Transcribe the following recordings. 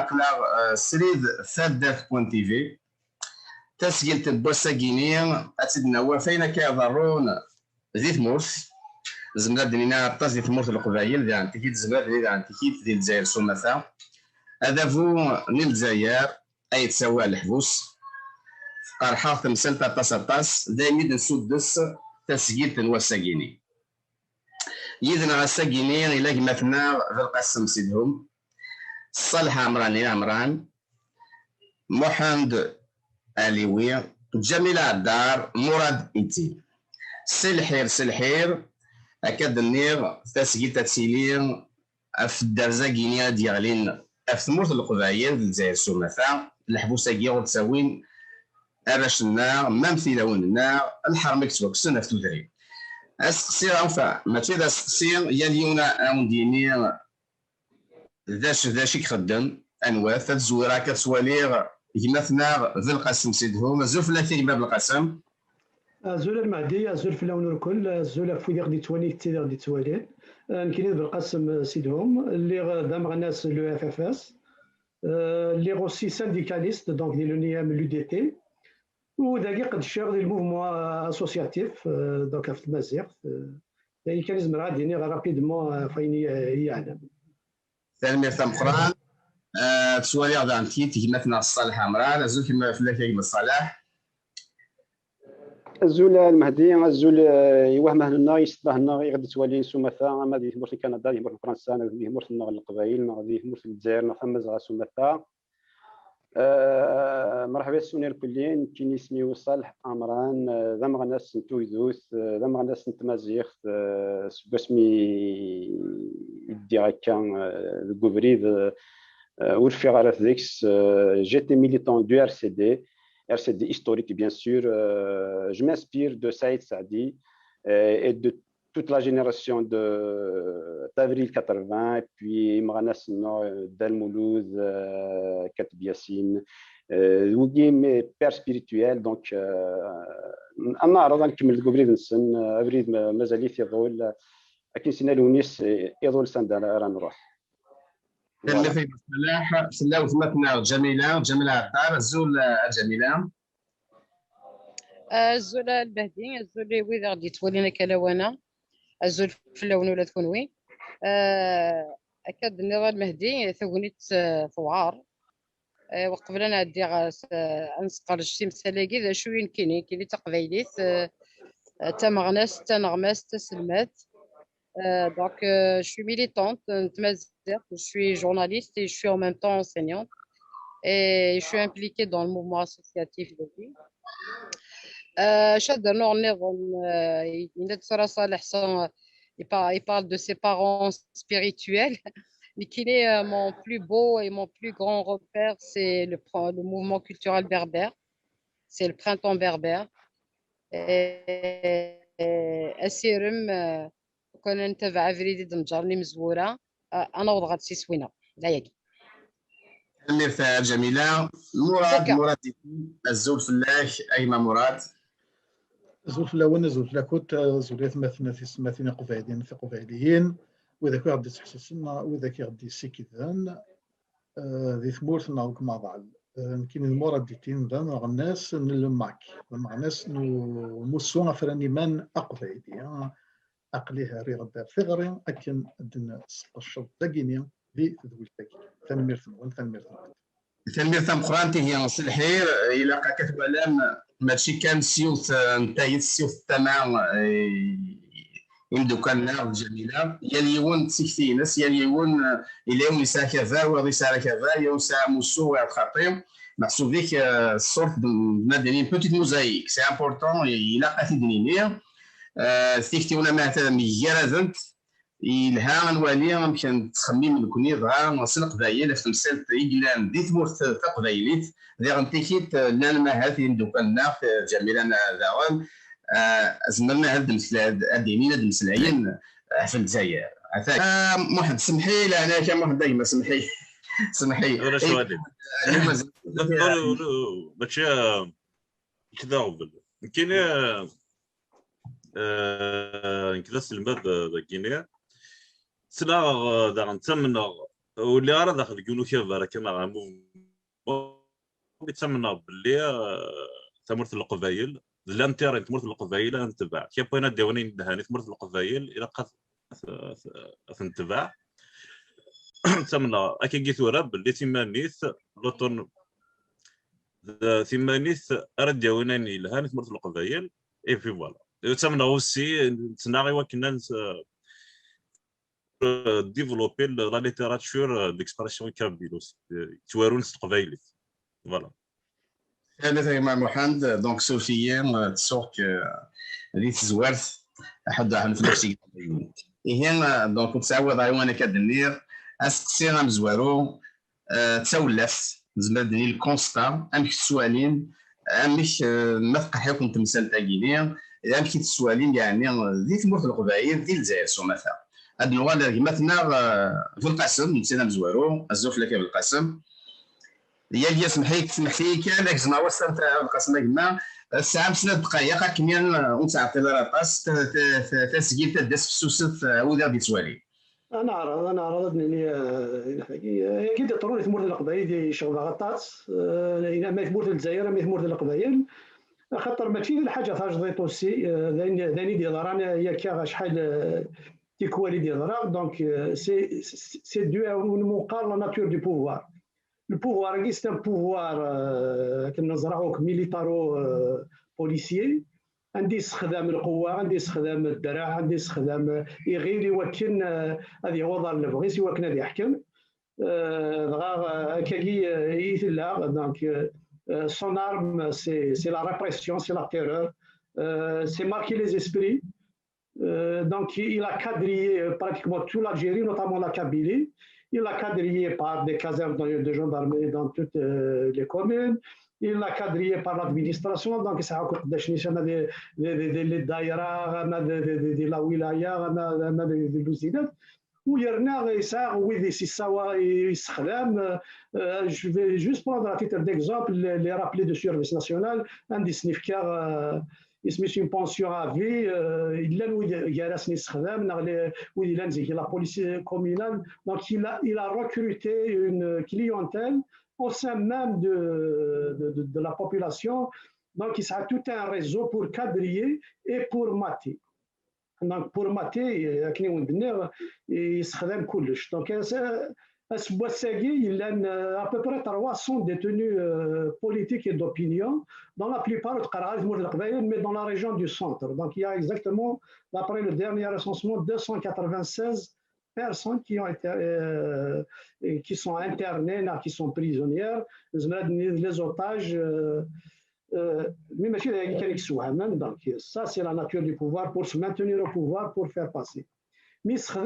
كنا قلا سريد ثادات بوان تي في تسجيل تبوسا جينيا اتدنا وفينا كيضرون ذي ثمورث زملا دنينا طاز دي ثمورث القبايل ديال تيكيت زملا ديال تيكيت ديال الجزائر سومثا هذا فو نيل الجزائر اي تسوى الحبوس قرحه تمثل طاس دايما نسدس تسجيل تنوساكيني يدنا غساكيني الى مثلا ذا القسم سيدهم صالح عمران محمد علوي جميل عدار مراد إنتي سلحير أكاد النير تسجيل تسيلين في الدرزة كينيا ديالين في ثمورة القبايل الجزائر سومثا الحبوسة كيا وتساوين أراش النار ممثلون النار الحرمك توكسن في تدري أسقسي أنفع ماشي ذا سقسي ياليونا أونديني ذاش يخدم أنواث الزويرة كتسواليغ يمثنا ذي القسم سيدهم زوف لا كيما بالقسم زول المهدي زول في اللون الكل زول في غادي توالي تي غادي توالي نكيني بالقسم سيدهم اللي دام الناس لو اف اف اس اللي غوسي سانديكاليست دونك ديال لونيام لو دي تي وداكي قد شاغ ديال الموفمون اسوسياتيف دونك في المزيغ يعني كان لازم غادي ني رابيدمون فين يعلم ثاني ثم قران تسوالي غدا انتي تيمثنا الصالح عمران زول كيما فلاك كيما الصلاح الزول المهدي الزول يوهمه لنا يشبه لنا غادي تولي سومثا ما دي يمر في كندا يمر في فرنسا يمر في القبائل غادي يمر في الجزائر فما سومثا مرحبا السوني الكلين كاين اسمي صالح عمران ذا مغناس نتويدوث ذا مغناس نتمازيغ اسمي يدي هكا الكوبريد ورفي على ذيكس j'étais militant du RCD historique bien sûr. Je m'inspire de Saïd Saadi et de toute la génération d'Avril 80 et puis Imran Sino, Del Mouloud, Katib Yassine, mes pères spirituels. Donc, أنا أعرض عنكم الكوبريد نسن أبريد مازال يظل لكن سنة لونيس يظل سندال رانروح. اللي في الصلاح سلاو ثمتنا جميلة عطار الزول الجميلة الزول البهدي الزول ويذا غادي تولينا كلاوانا الزول في اللون ولا تكون وين أكاد النظام المهدي ثونيت ثوار وقبل أنا عدي أنسقر الشيم سلاقي ذا شوين كيني تقبيليت تمغناس تنغماس تسلمات. Donc, je suis militante, je suis journaliste et je suis en même temps enseignante. Et je suis impliquée dans le mouvement associatif de vie. Il parle de ses parents spirituels. Mais qui est mon plus beau et mon plus grand repère, c'est le mouvement culturel berbère. C'est le printemps berbère. Et كنا نتابع فريدي دمجرني مزوره انا وضغط سي سوينه لا ياكي المرثاه جميله مراد الزول فلاح ايما مراد الزول فلاون الزول فلاكوت زوليت مثلنا في سماتنا قبائليين في قبائليين واذا كي غادي تحسسنا واذا كي غادي سيكيدان ذي ثمورتنا كما ضعل كاين المراد ديتين دان الناس نلماك الناس نمسونا فراني من اقبائلي أقليها ريغ الدار ثغري أكن أدن الشرط داكينيا في ذوي التاكي ثنمير ثم قرانتي هي الحير إلا كتب علام ماشي كان سيوث نتايت سيوث التمام يمدو كان نار جميلة يليون تسيكتينس يليون إليون يسا كذا ورسالة كذا يوسا موسو الخطيم محسوب ذيك الصورت مدنيين بوتيت موزايك سي امبورطون إلا قاتي دنينير ثيكتيونا مثلا مجرد إلها نوالي يمكن تخميم نكوني ظهر نسلق قبايل في تمثال إجلان دي ثمورت تقبايليت ذي غنتيكيت لان ما هذه ندوكنا في جميلنا داون زمرنا هاد الدينين هاد المسلايين في الجزائر محمد سمحي لا انا كان دايما سمحي انا شو هذه ماشي كذا كاين كذا سلمات كينيا سنا دا غنتمنى واللي غير داخل يقولوا كيف كما غامو يتسمى باللي ثمرة القبايل الانتيرين ثمرة القبايل انتباع كيف بغينا ديوانين دهاني ثمرة القبايل الى قد انتباع تسمى اكي جيت ورا باللي تيمانيث لوطون ثمانيث ارد ديوانين لهاني ثمرة القبايل اي في فوالا تسمى اوسي تناغي وكنا ديفلوبي لا ليتيراتور ديكسبرسيون كابيلوس توارون القبايلي فوالا هذا مع محمد دونك سوفيا تسوق اللي تزوارت احد في نفسي هي دونك تعاود عيوانا كدنير اسقسينا مزوارو تسولفت زمدني الكونستا امك السؤالين امك ما تقحيكم تمثال تاكيني امك السؤالين يعني ذي ثمرة القبائل ذي الجزائر مثلا هاد النوال اللي مثلا في القاسم نسينا مزوارو الزوف لك في القاسم هي اللي سمح لي كان لك زعما وصلت القاسم كما الساعه 5 دقائق كمين ونتعطي لاطاس تسجيل تدس في السوست وذا بيتوالي انا عرض لي كي ضروري ثمور القبائل دي شغل غطاس الى ما ثمور الجزائر ما ثمور القبائل خاطر ماشي الحاجه تاج اوسي داني ديال رانا هي كا شحال تيكوالي ديال راه دونك سي دو مقارن لا ناتور دو بوفوار لو بوفوار سي ان بوفوار كنزرعوه ميليتارو بوليسيي عندي استخدام القوه عندي استخدام الدرع عندي استخدام يغير يوكن هذه هو دار البغيس يوكن هذه يحكم كاكي يثلا دونك son arme c'est la répression c'est la terreur c'est marquer les esprits donc il a quadrillé pratiquement toute l'Algérie notamment la Kabylie il a quadrillé par des casernes de gendarmerie dans toutes les communes il l'a quadrillé par l'administration donc ça a coûté des daïras de la wilaya de l'ouzidat ويرنا يساغ ويدي سوا يستخدم je vais juste prendre à titre d'exemple les rappelés de service national عندي سنيفكار اسمي une pension à vie الا ويدي جالسني يستخدم ويدي لانزي la police communale donc il a recruté une clientèle au sein même de la population donc il a tout un réseau pour quadriller et pour mater donc pour mater كني ونبني يستخدم كلش دونك السبوع الساقي il a à peu près 300 détenus politiques et d'opinion dans la plupart de Qaraïs mais dans la région du centre donc il y a exactement d'après le dernier recensement 296 personnes qui ont été qui sont internées qui sont prisonnières les otages mais donc ça c'est la nature du pouvoir pour se maintenir au pouvoir pour faire passer mais c'est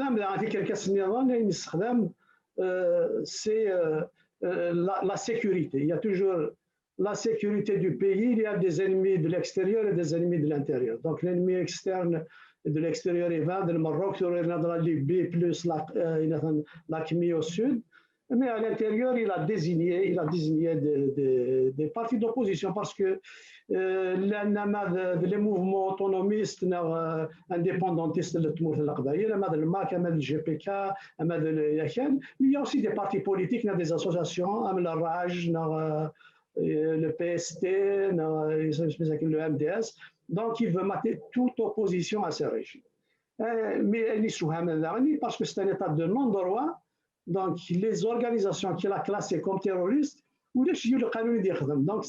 la sécurité il y a toujours la sécurité du pays il y a des ennemis de l'extérieur et des ennemis de l'intérieur donc l'ennemi externe de l'extérieur il va du Maroc sur la Libye plus la CMI au sud. Mais à l'intérieur, il a désigné des partis d'opposition parce que les mouvements autonomistes, indépendantistes, le MAC, le GPK, il y a aussi des partis politiques, des associations, le RAJ, le PST, le MDS. Donc, il veut mater toute opposition à ce régime. Mais parce que c'est un état de non-droit. Donc, les organisations qu'il a classées comme terroristes, donc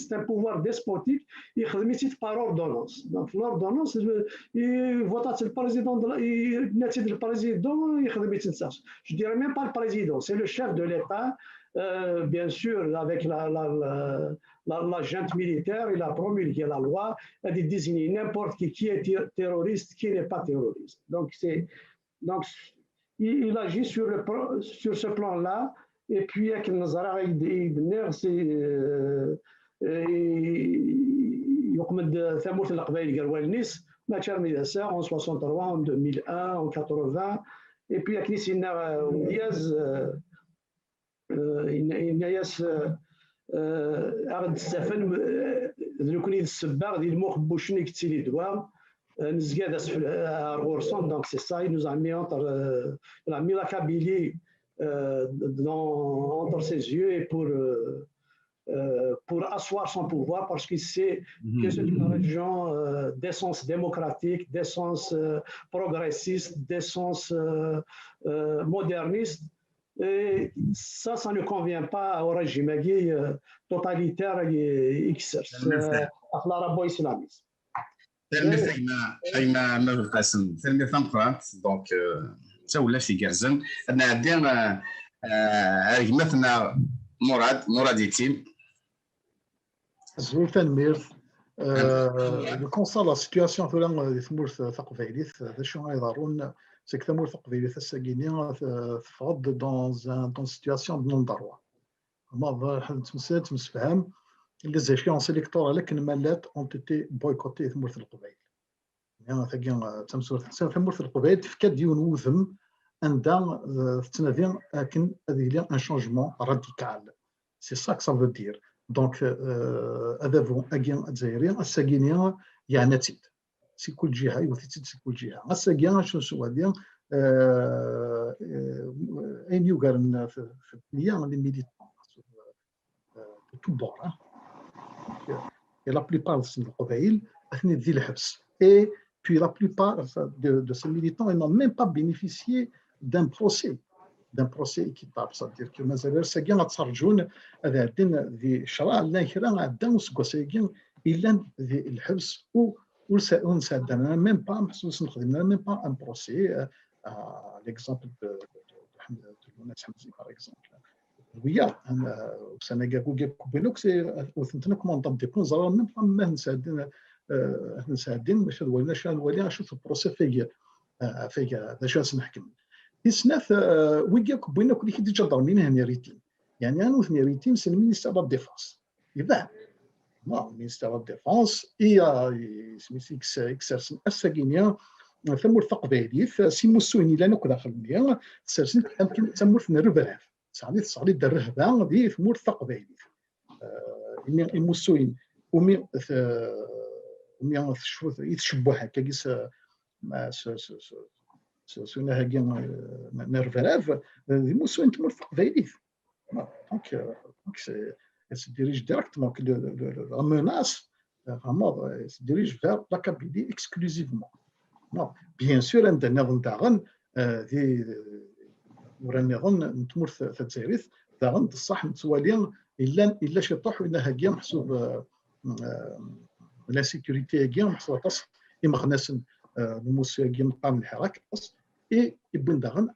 c'est un pouvoir despotique, il est par ordonnance. Donc, l'ordonnance, il vote le président, je dirais même pas le président, c'est le chef de l'État, bien sûr, avec la junte militaire, il a promulgué la loi, il a désigné n'importe qui est terroriste, qui n'est pas terroriste. Donc, il agit sur ce plan-là, et puis avec Nazara en 63, en 2001, en 80, et puis avec Nissina Diaz, Inayas Stephen, le connaît Sebbar, il m'a bouché les doigts. Donc c'est ça, il nous a mis la Kabylie entre ses yeux et pour asseoir son pouvoir parce qu'il sait que c'est une région d'essence démocratique, d'essence progressiste, d'essence moderniste. Et ça ne convient pas au régime totalitaire qui exerce à l'arabo islamiste. ما بالقاسم تلمي ثمقرات دونك تا ولا في كرزن انا عندي مثلا مراد يتيم زول تنمير لو كونسا لا سيتوياسيون فلان ثمور ثقفيليث ذا شنو غيضرون سي كثمور ثقفيليث الساكينيا تفرض دون سيتوياسيون دون ضروا ما تمسات تمسفهم les échéances électorales qui ont été boycottées ثمور القبائل يعني ثقين تمسور ثمور القبائل تفكر ديون وذم عندها تنادي لكن هذه لي ان شونجمون راديكال سي سا كو سا فو دير دونك هذا فون اكين الجزائريين الساكينيا يعني تيد سي كل جهه يوثيت سي كل جهه الساكينيا شنو سوا دير اين يوغارن في لي ميليتون تو بور et la plupart de ces قبائل اثني ذي الحبس et puis la plupart de ces militants ils n'ont même pas bénéficié d'un procès équitable c'est-à-dire que مازال ساكين تسرجون هذا عندنا ذي شرع لا كرا عندنا سكوساكين الا ذي الحبس ونساعدنا ميم با محسوس نخدمنا ميم با ان بروسي ليكزامبل دو الناس حمزي باغ اكزومبل ويا انا سنه كاكو بينوك سي وثنتنا كومون طاب دي بون زرا ميم با ما نساعدين باش ولا شان نشوف البروسي فيا ذا شاس نحكم السناث وياك بينوك اللي كي تجدر من هنا ريتين يعني انا وثني ريتين سي المينيستير دو ديفونس يبان non, le ministère de la Défense et exerce الساكينيا ثمور ثقبيليث سيموسوني لنا كذا خلنيا سرسن يمكن ثمور نربراف صعدي الرهبه دي ثمور ثقبيليث يموسوين ومي شوف يتشبه هكا كيس سونا هاكي نربراف يموسوين ثمور ثقبيليث دونك se dirige directement, la menace vraiment se dirige vers la Kabylie exclusivement. Non, bien sûr, on a نتمر في الجزائر داغن بصح متوالين الا شي طوح ولا هاكيا محسوب لا سيكوريتي هاكيا محسوب تص يمغناس الموسى هاكيا مقام الحراك تص اي يبون داغن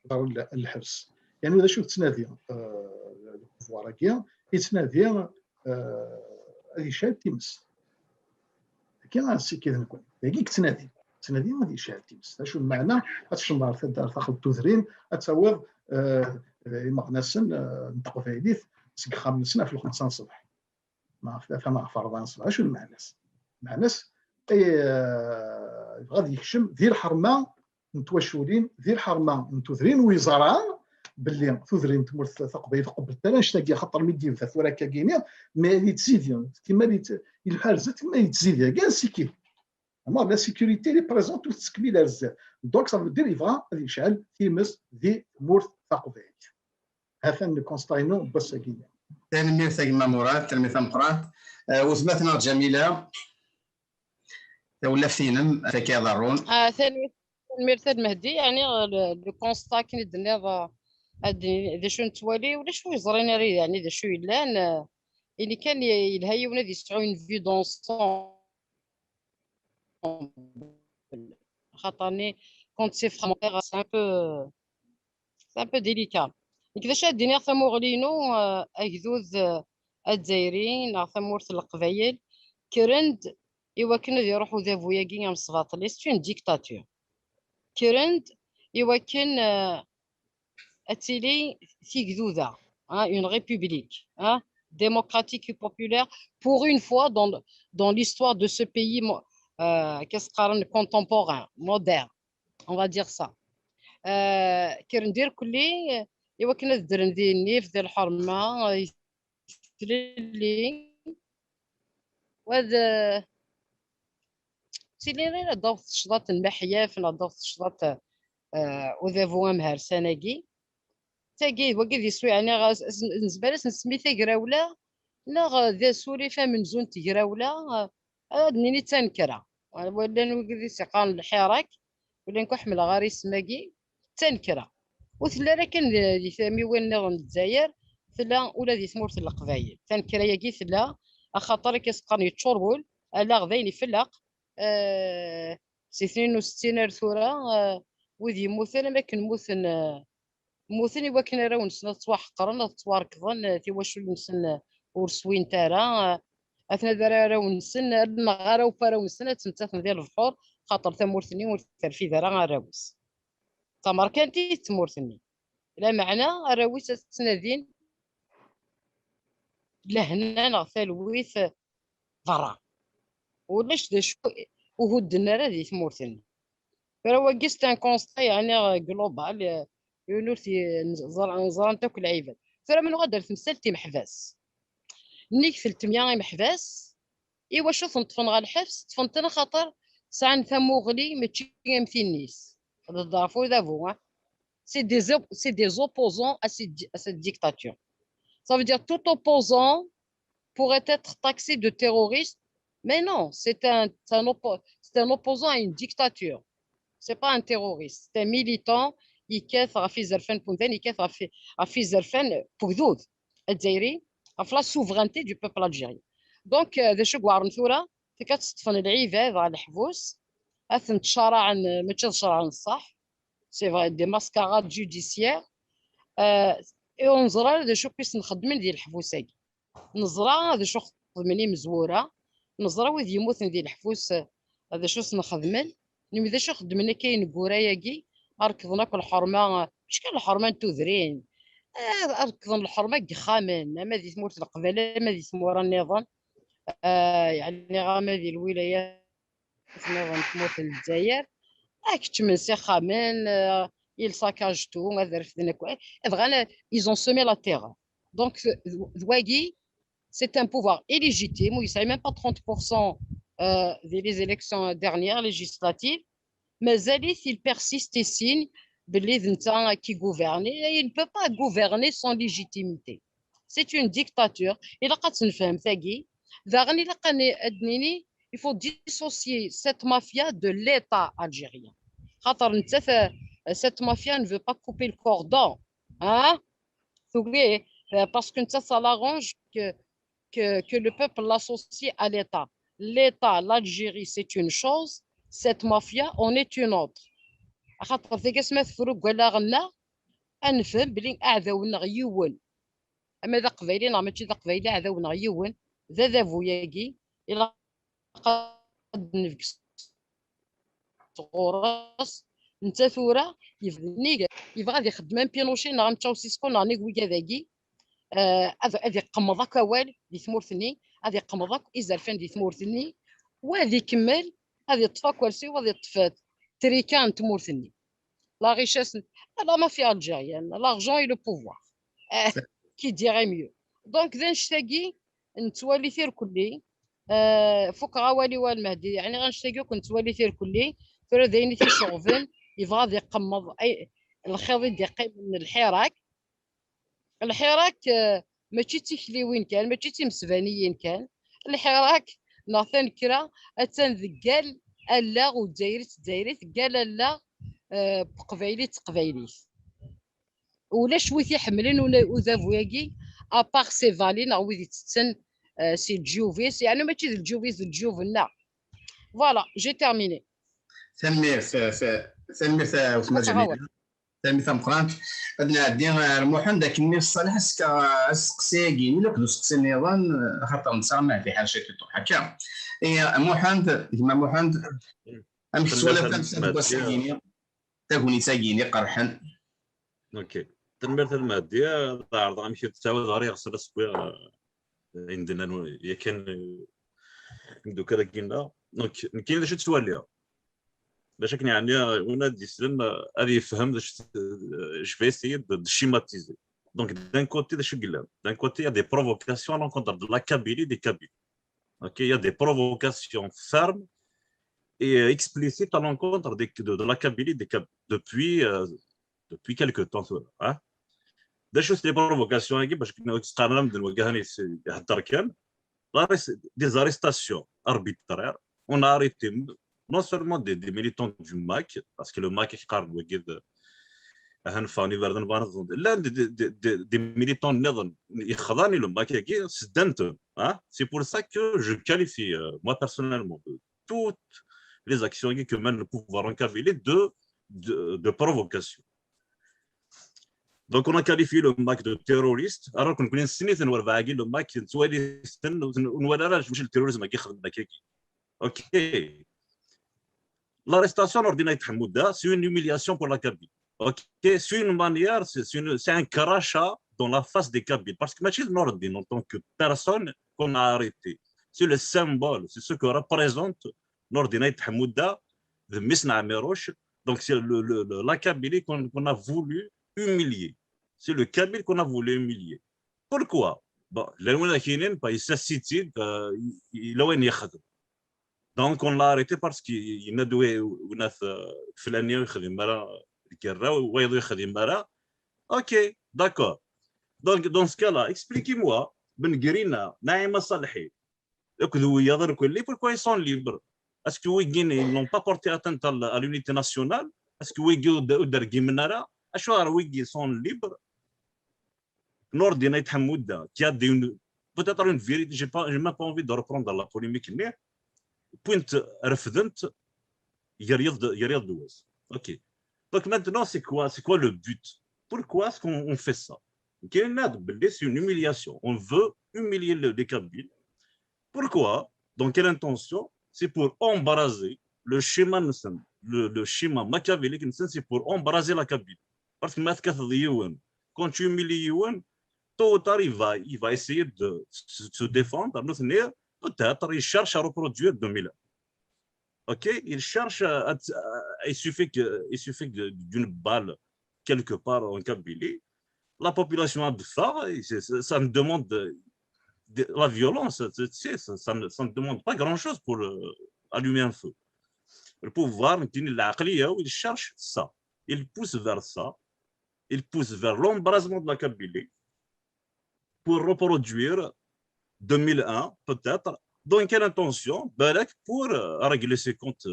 الحبس يعني اذا شفت تنادي البوفوار هاكيا يتنادي هذه شاد تيمس كاين سي كذا نكون هاكيك تنادي هذه شاد تيمس شنو المعنى تشمر تاخذ توثرين تصور مغناسن نطقوا في حديث سك خامسنا في 5 الصبح ما ثلاثه في 4 الصبح شنو المعنى اي غادي يكشم ذي الحرمه متوشولين ذي الحرمه متوثرين ويزران باللي توثرين تمر ثقبي قبل حتى نشتاقي خطر ميدي ثلاث ولا كاينين ما يتزيد كما الحارزه ما يتزيد كاع سيكي اما لا سيكوريتي لي بريزونت وتسكبيل بزاف دونك صافي دير يبغى غادي يشعل تيمس ذي مور ثقبي هذا نكونستاينو بس كاين تلميذ ثقيمه مراد تلميذ مقرات وثبتنا جميله ولا فينم فكي ضرون تلميذ المهدي يعني لو كونستا كاين درنا هذا شو نتوالي ولا شو يزرينا يعني هذا شو يلان اللي كان يلهيونا دي سعون في دونسون خاطرني كنت سي فريمون سي ان بو ديليكا كيفاش الدنيا ثموغلينو اكذوذ الجزائريين ثمورث القبايل كرند ايوا كنا يروحوا ذافويا كينيا مصفاطلي سي اون ديكتاتور كرند ايوا كان اتيلي تيكذوذا une république démocratique et populaire pour une fois dans l'histoire de ce pays contemporain moderne on va dire ça كندير كلي ايوا كنا درن دي النيف ديال الحرمه يستلي وهذا سيلي ضغط شطات المحيا في ضغط شطات وذافوا مهر سناقي تاكي وكي يسوي يعني بالنسبه لنا نسمي تاكراوله لا ذا سوريفا من زون تقراولا هاد نيني تنكرا ولا نوكي سيقان الحراك ولا نكون غاري سماكي تنكرا وثلا راه كان دي ثامي وين نظن الجزائر ثلا ولا دي ثمورت القبايل تنكرا ياكي ثلا اخاطر كيسقان يتشربول الا غذاين يفلق سي 62 ارثورا وذي موثن ما كنموثن موثني وكن راون سنة تواحقرن تواردن في واش نسن ورسوين تارا اثنا دارا راون سن غارا وباراون سنة تمتاثن ديال البحور خاطر تمورثني والترفي دارا راوس تمر كانتي تمورثني لا معنى راويس تنادين لهنا نغثالويث ضرا ولاش دا شو وهدنا راه دي تمورثني فهو كيست ان كونستا يعني جلوبال يونورتي نزران تاكل عيبات فرا من غادر تمثلتي محباس نيك 300 محباس ايوا شو تنطفن غا الحبس تفنتنا خاطر ساعه ثموغلي ماشي مثل نيس هذا ضعفو دافو c'est des opposants à cette dictature. Ça veut dire tout opposant pourrait être taxé de terroriste, mais non, c'est un opposant à une dictature. C'est pas un terroriste, c'est un militant يكاثر في زرفان بونتين يكاثر في زرفان بوذوذ الجزائري في لا سوفرانتي دو بوبل الجيري دونك ذا شو كوار نثورة كتطفن العباد على الحبوس اثن تشرع ماشي تشرع الصح سي فري دي ماسكاراد جوديسيير اي ونزرا ذا شو كيس نخدم ديال الحبوساكي نزرا ذا شو خدمني مزوره نزرا وذ يموت ديال الحبوس هذا شو نخدم نمي ذا شو خدمنا كاين كوراياكي أركضنا كل حرمة مش كان الحرمة توذرين أركضن الحرمة قخامن ما ذي ثمورة القبالة ما ذي ثمورة النظام يعني غاما ذي الولايات نظام ثمورة الجزائر كنت من سخامن il saccage tout هذا رفدنا كوي غانا ils ont semé la terre donc ذواقي c'est un pouvoir illégitime où il ne même pas 30% des élections dernières législatives. Mais il persiste et signe qui gouverne. Il ne peut pas gouverner sans légitimité. C'est une dictature. Il faut dissocier cette mafia de l'État algérien. Cette mafia ne veut pas couper le cordon. Hein? Parce que ça l'arrange que le peuple l'associe à l'État. L'État, l'Algérie, c'est une chose. Cette mafia en est une autre. خاطر ذاك اسمه فروق ولا غنا انفهم بلي اعذاونا غيون اما ذا قبايلي ماشي ذا قبايلي اعذاونا غيون ذا فوياكي الى قد نفكس غورس انت ثوره يفني يبغى غادي يخدم بينوشي نغم تشاوسيسكو نغني ويا ذاكي هذه قمضك وال دي ثمورثني هذه قمضك ازالفان دي ثمورثني وهذه كمل هذه طفا كوالسي وهذه طفات تريكان تمورثني لا ريشيس لا مافيا الجيريان لارجون اي لو بوفوار كي ديري ميو دونك ذا نشتاقي نتوالي ثير كلي فوق غوالي والمهدي يعني غنشتاقي كنت توالي ثير كلي فرا ذايني ثي شغفن يبغى ذي قمض اي الخيض يدي من الحراك ماشي تيخليوين كان ماشي تيمسفانيين كان الحراك ناثن كرا اتان ذقال الا والجزائري قال لا قبايلي ولا شويه يحملن وذا فواكي ابار سي فالين او ويدي تتسن سي الجوفيس يعني ماشي الجوفيس الجوفنا فوالا جي تيرميني سمير وسمير جميل سمير مقران عندنا المحن داك الناس الصالح سقساكي ولا كدو سقسي النظام خاطر نسمع في حال شي هكا هي محن كما محن ام سوالف تاع تاكوني ساكيني قرحن اوكي التنمية المادية عرض غنمشي تساوي ظهري غسل سكوير عندنا يا كان ندو كذا كنا دونك كاين شي تسواليها باش كان يعني وانا ديسلم غادي يفهم je vais essayer de schématiser donc d'un côté de Chuglam d'un côté il y a des provocations à l'encontre de la Kabylie des Kabyles ok il y a des provocations fermes et explicites à l'encontre de la Kabylie des Kabyles depuis quelque temps hein دا شو لي بروفوكاسيون هكي باش كنا تقارنا من الوكهاني يهضر كان دي زاريستاسيون اربيترير اون اريتي non seulement des militants du MAC, parce que le MAC est des militants le MAC c'est pour ça que je qualifie, moi personnellement, toutes les actions que mène le pouvoir en Kabylie de provocation. Donc on a qualifié le MAC de terroriste, alors qu'on connaît le MAC le terrorisme. Ok. L'arrestation ordinaire de Hamouda, c'est une humiliation pour la Kabylie. Okay. C'est une manière, c'est un crachat dans la face des Kabyles. Parce que Machid Nordin, en tant que personne qu'on a arrêté, c'est le symbole, c'est ce que représente l'ordinaire de Hamouda, de Misna Ameroche. Donc c'est la Kabylie qu'on a voulu humilier. C'est le Kabyle qu'on a voulu humilier. Pourquoi? Bon, donc on l'a arrêté parce qu'il a doué وناس فلانيه يخدم برا الكره ويض يخدم برا. Ok, d'accord. Donc dans ce cas-là, expliquez-moi Ben Guerina, Naïma Salahi, pourquoi ils sont libres? Est-ce que ils n'ont pas porté atteinte à l'unité nationale? Est-ce que ils sont libres? Nordina Hamouda, qui a peut-être une vérité, je n'ai même pas envie de reprendre la polémique, mais point refdent Yariad Douaz. Ok. Donc maintenant, c'est quoi le but? Pourquoi est-ce qu'on fait ça? C'est une humiliation. On veut humilier les Kabyles. Pourquoi? Dans quelle intention? C'est pour embrasser le schéma machiavélique, c'est pour embrasser la Kabylie. Parce que quand tu humilies tôt ou tard, il va essayer de se défendre. Peut-être il cherche à reproduire 2001. Ok, il cherche il suffit d'une balle quelque part en Kabylie, la population a ça, ça me demande la violence, ça ne demande pas grand-chose pour allumer un feu. Le pouvoir, il cherche ça, il pousse vers ça, il pousse vers l'embrasement de la Kabylie pour reproduire 2001 peut-être. Dans quelle intention? Pour régler ses comptes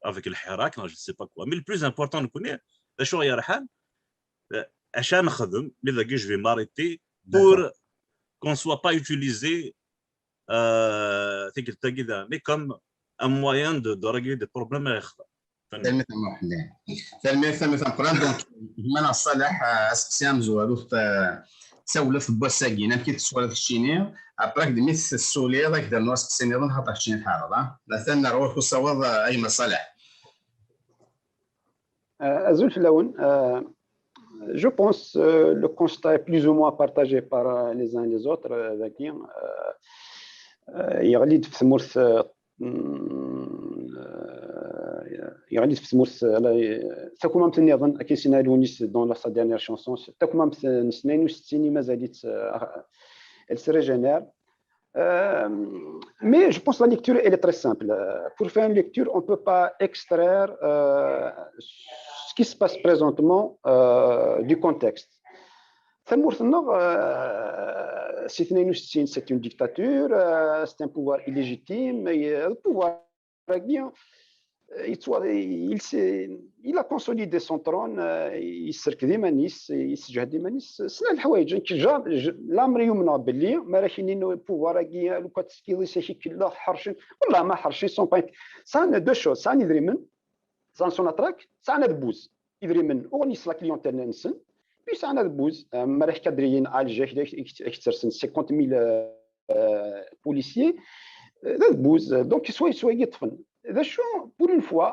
avec le Hirak, je ne sais pas quoi. Mais le plus important, nous connaissons, je vais m'arrêter pour qu'on ne soit pas utilisé comme un moyen de régler des problèmes. سولف في بوساكين انا كنت سوالف الشينير ابراك دميت السوليه ذاك دار نواس كسيني نحط الشين حارضه مثلا نروح وصواب اي مصالح azul flaoun je pense le constat est plus ou moins partagé par les uns et les autres ذاكين يغليد في ثمورث يغليد في ثمورث تاكوما مثلني اظن كاين سيناريو نيس دون لا ديرنيير شانسون تاكوما مثل 62 مازالت elle se régénère. Mais je pense que la lecture elle est très simple. Pour faire une lecture, on ne peut pas extraire ce qui se passe présentement du contexte. C'est une dictature, c'est un pouvoir illégitime, et le pouvoir il a consolidé son trône, il سرك ديما نيس يسجد ديما نيس سنا الحوايج كجا الامر يمنع باللي ما راكينين البوفوار كي لو كتسكيلي شي كلا حرشين والله ما حرشين سون باين سان دو شوز سان يدري من سان سون اتراك سان دبوز يدري من اونيس لا كليونتيل نسن بي سان دبوز ما راك كادريين الجا اكثر 50000 بوليسيي دبوز دونك سوا يطفن هذا شو بور اون فوا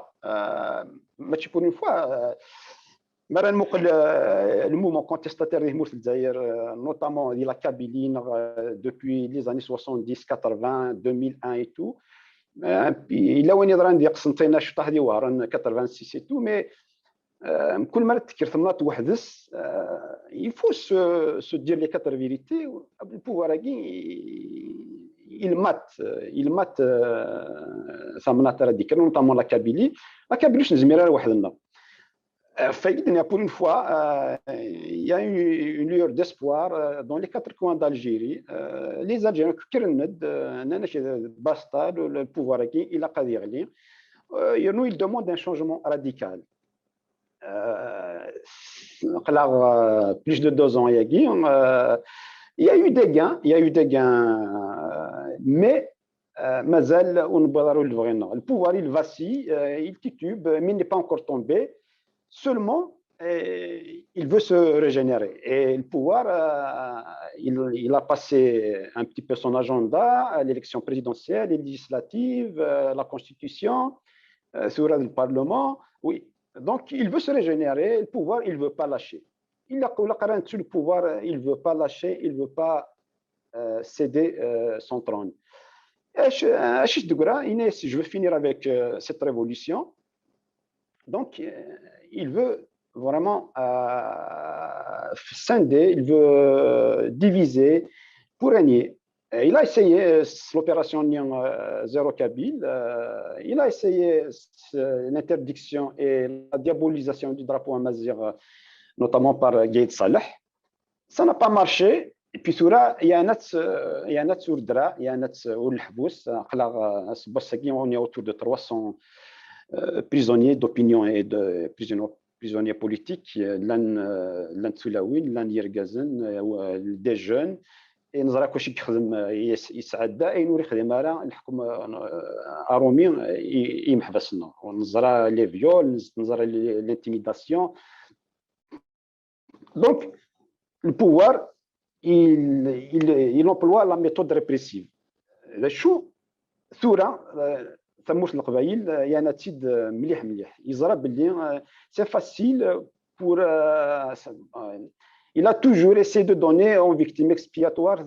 ماشي بور اون فوا مرة نمقل المومون كونتيستاتير اللي في الجزائر نوتامون ديال لا كابيلي دوبوي لي زاني 70 80 2001 اي تو الا وين يضران ديال قسنطينه شطح دي وهران 86 اي تو مي كل مره تذكر ثمنات وحدس يفو سو دير لي كاتر فيريتي البوفوار كي il mate ثمنات هذيك نوطامون لا كابيلي واش نزميرها وحدنا pour une fois, il y a une lueur d'espoir dans les quatre coins d'Algérie. Les Algériens, le pouvoir il demande un changement radical. Plus de 2 ans, il y a eu des gains, mais le pouvoir il vacille, il titube, mais il n'est pas encore tombé. Seulement, il veut se régénérer. Et le pouvoir, il a passé un petit peu son agenda à l'élection présidentielle, les législatives, la Constitution, sur le Parlement. Oui. Donc, il veut se régénérer. Le pouvoir, il ne veut pas lâcher. Il a sur le pouvoir, il ne veut pas lâcher, il ne veut pas céder son trône. Je veux finir avec cette révolution. Donc, il veut vraiment scinder, il veut diviser pour régner. Il a essayé l'opération Zéro Kabyle, il a essayé l'interdiction et la diabolisation du drapeau amazigh, notamment par Gaïd Salah. Ça n'a pas marché. Et puis, il y a un autre sourdra, il y a un autre Oulhbous, on est autour de 300 prisonniers d'opinion et de prisonniers politiques, l'un Soulawin, l'un Yergazen, des jeunes. Et nous avons les viols, l'intimidation. Donc, le pouvoir, il emploie la méthode répressive. C'est facile pour. Il a toujours essayé de donner en victime expiatoire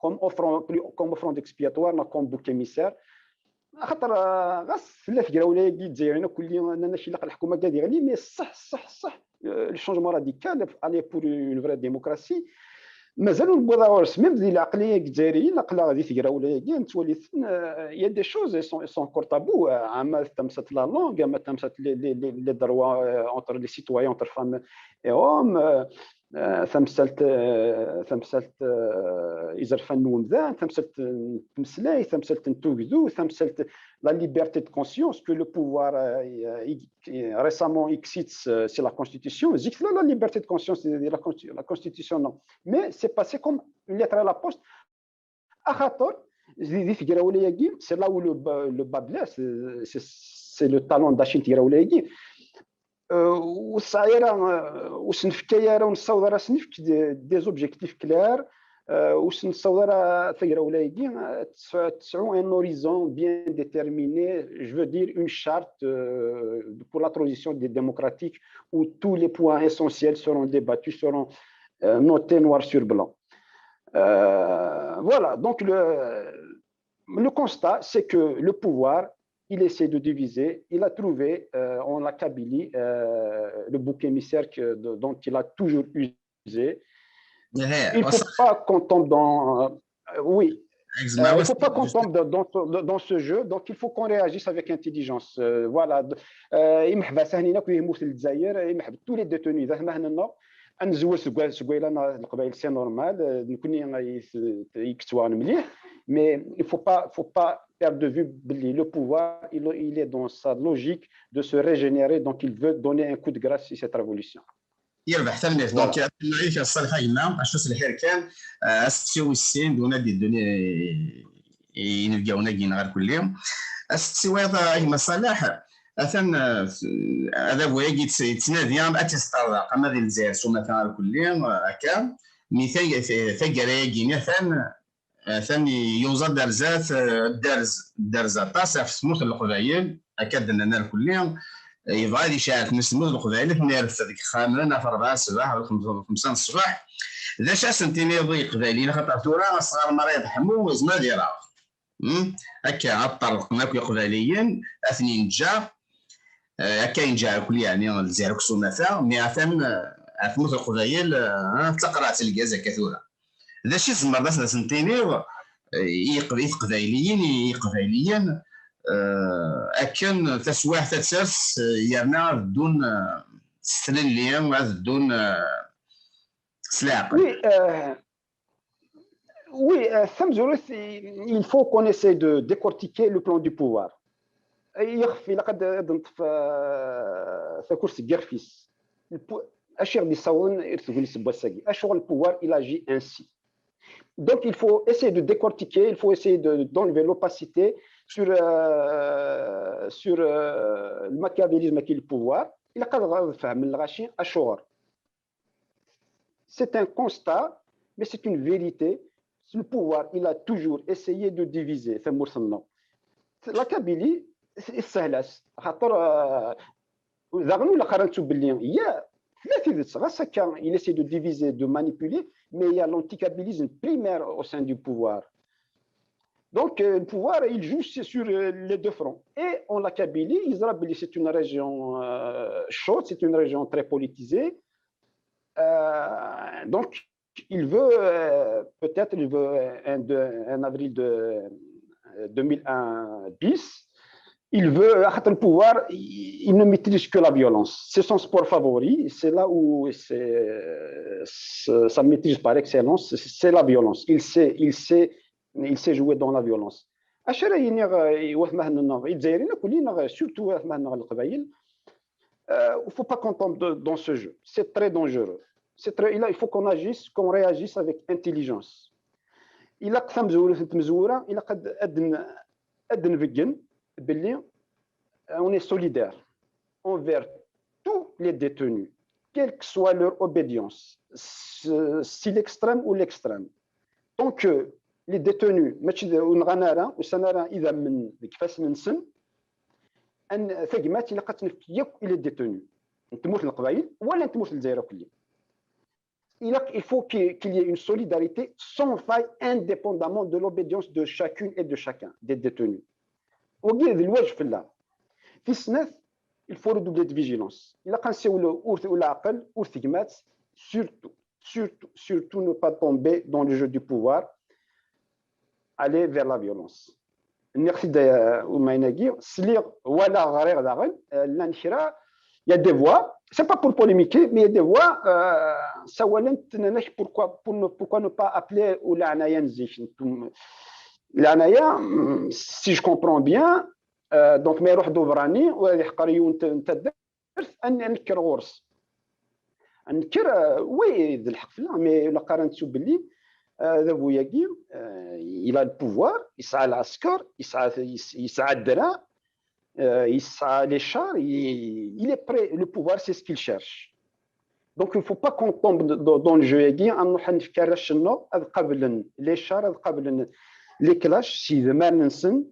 comme offrande expiatoire, comme bouc émissaire. Le changement radical aller pour une vraie démocratie. مازالوا البوضاورس ميم ذي العقليه الجزائريه العقله غادي تقرا ولا تولي يا دي شوز سون كور تابو اما تمست لا لونغ اما تمست لي دروا اونتر لي سيتويان اونتر فام اي هوم تمثلت إذا فنون ذا تمثلت تمسلاي تمثلت نتوكدو تمثلت la liberté de conscience que le pouvoir récemment excite c'est la constitution la liberté de conscience la constitution non mais c'est passé comme une lettre à la poste c'est là où le bas blesse c'est le talon d'Achille وسنف كيارة ونصور راه سنف دي زوبجيكتيف كلير وسنصور ثغرة ولايقين تسعوا ان هوريزون بيان ديتيرميني je veux dire une charte pour la transition démocratique où tous les points essentiels seront débattus seront notés noir sur blanc voilà donc le constat c'est que le pouvoir il essaie de diviser. Il a trouvé en la Kabylie le bouc émissaire dont il a toujours usé. Il ne faut pas qu'on tombe dans... oui. Il ne faut pas qu'on tombe dans ce jeu. Donc, il faut qu'on réagisse avec intelligence. Voilà. Tous les détenus. نزول سقويله القبائل سي نورمال نكون يكتوان مليح mais il faut pas perdre de vue le pouvoir il est dans sa logique de se régénérer donc il veut donner un coup de grâce à cette révolution يربح تمنيت دونك نعيش الصالحه قلنا اش الحير كان استيو السين دون دي دوني ينلقاونا كاين غير كل يوم استيو هذا صلاح اثن هذا هو يتنادي اتستار كما ديال الجزائر مثلا كل يوم هكا مثال ثقرايا ثاني يوزا درزات درزه طاسه في سموث القبايل اكاد اننا كل يوم يبغى يشارك من سموث القبايل نعرف هذيك خامله في 4 الصباح ولا 5 الصباح ذا شاس انتيني ضيق قبايلين خاطر تورا صغار مريض حمو وزما ديرا هكا عطرق ناكل قباليين اثنين جا هكا ينجا كل يعني الجزائر كسومه مي اثموث القبايل تقرا تلقى زكاثوره ذا شي زمر بس سنتيني قبايليين اكن تسواح تساس يرنا دون السنين اللي غادون سلاقل. Oui, oui, il faut qu'on essaie de décortiquer le plan du pouvoir. يخفي لقد ضمت في كرسي غيرفيس اشير دي صون يرتغل سبوساغي اشغل البوار il agit ainsi. Donc il faut essayer de décortiquer, il faut essayer d'enlever l'opacité sur le machiavélisme qui est le pouvoir. Il a قد فهم الغاشي اشغل. C'est un constat, mais c'est une vérité. Le pouvoir, il a toujours essayé de diviser. La Kabylie, c'est سهلة خاطر ذاغنو ولا قرنتو باللي يا ثلاثه غاس هكا il essaie de diviser, de manipuler, mais il y a l'anticabilisme primaire au sein du pouvoir. Donc le pouvoir il joue sur les deux fronts. Et en la Kabylie, Israël c'est une région chaude, c'est une région très politisée. Donc il veut peut-être il veut un avril de 2001 bis. Il veut, le pouvoir, il ne maîtrise que la violence. C'est son sport favori, c'est là où ça maîtrise par excellence, c'est la violence. Il sait jouer dans la violence. Surtout, il ne faut pas qu'on tombe dans ce jeu. C'est très dangereux. Il faut qu'on agisse, qu'on réagisse avec intelligence. Il a on est solidaire envers tous les détenus, quelle que soit leur obédience, si l'extrême ou l'extrême. Tant que les détenus, il faut qu'il y ait une solidarité sans faille, indépendamment de l'obédience de chacune et de chacun des détenus. Il faut redoubler de vigilance. Il a surtout ne pas tomber dans le jeu du pouvoir, aller vers la violence. Il y a des voix, c'est pas pour polémiquer, mais il y a des voix, pourquoi ne pas appeler l'anaya, si je comprends bien, donc ما يروح دوفراني ويحقر ينتدر ان نكر غرس نكر وي ذي الحق فلا مي لا قارنتو باللي ذا بوياكي الى البوفوار يسعى العسكر يسعى الدرع يسعى لي شار il est prêt le pouvoir c'est ce qu'il cherche. Donc il ne faut pas qu'on tombe dans le jeu ياكي نروح نفكر شنو قبل لي شار قبل لي كلاش سي ما ننسن.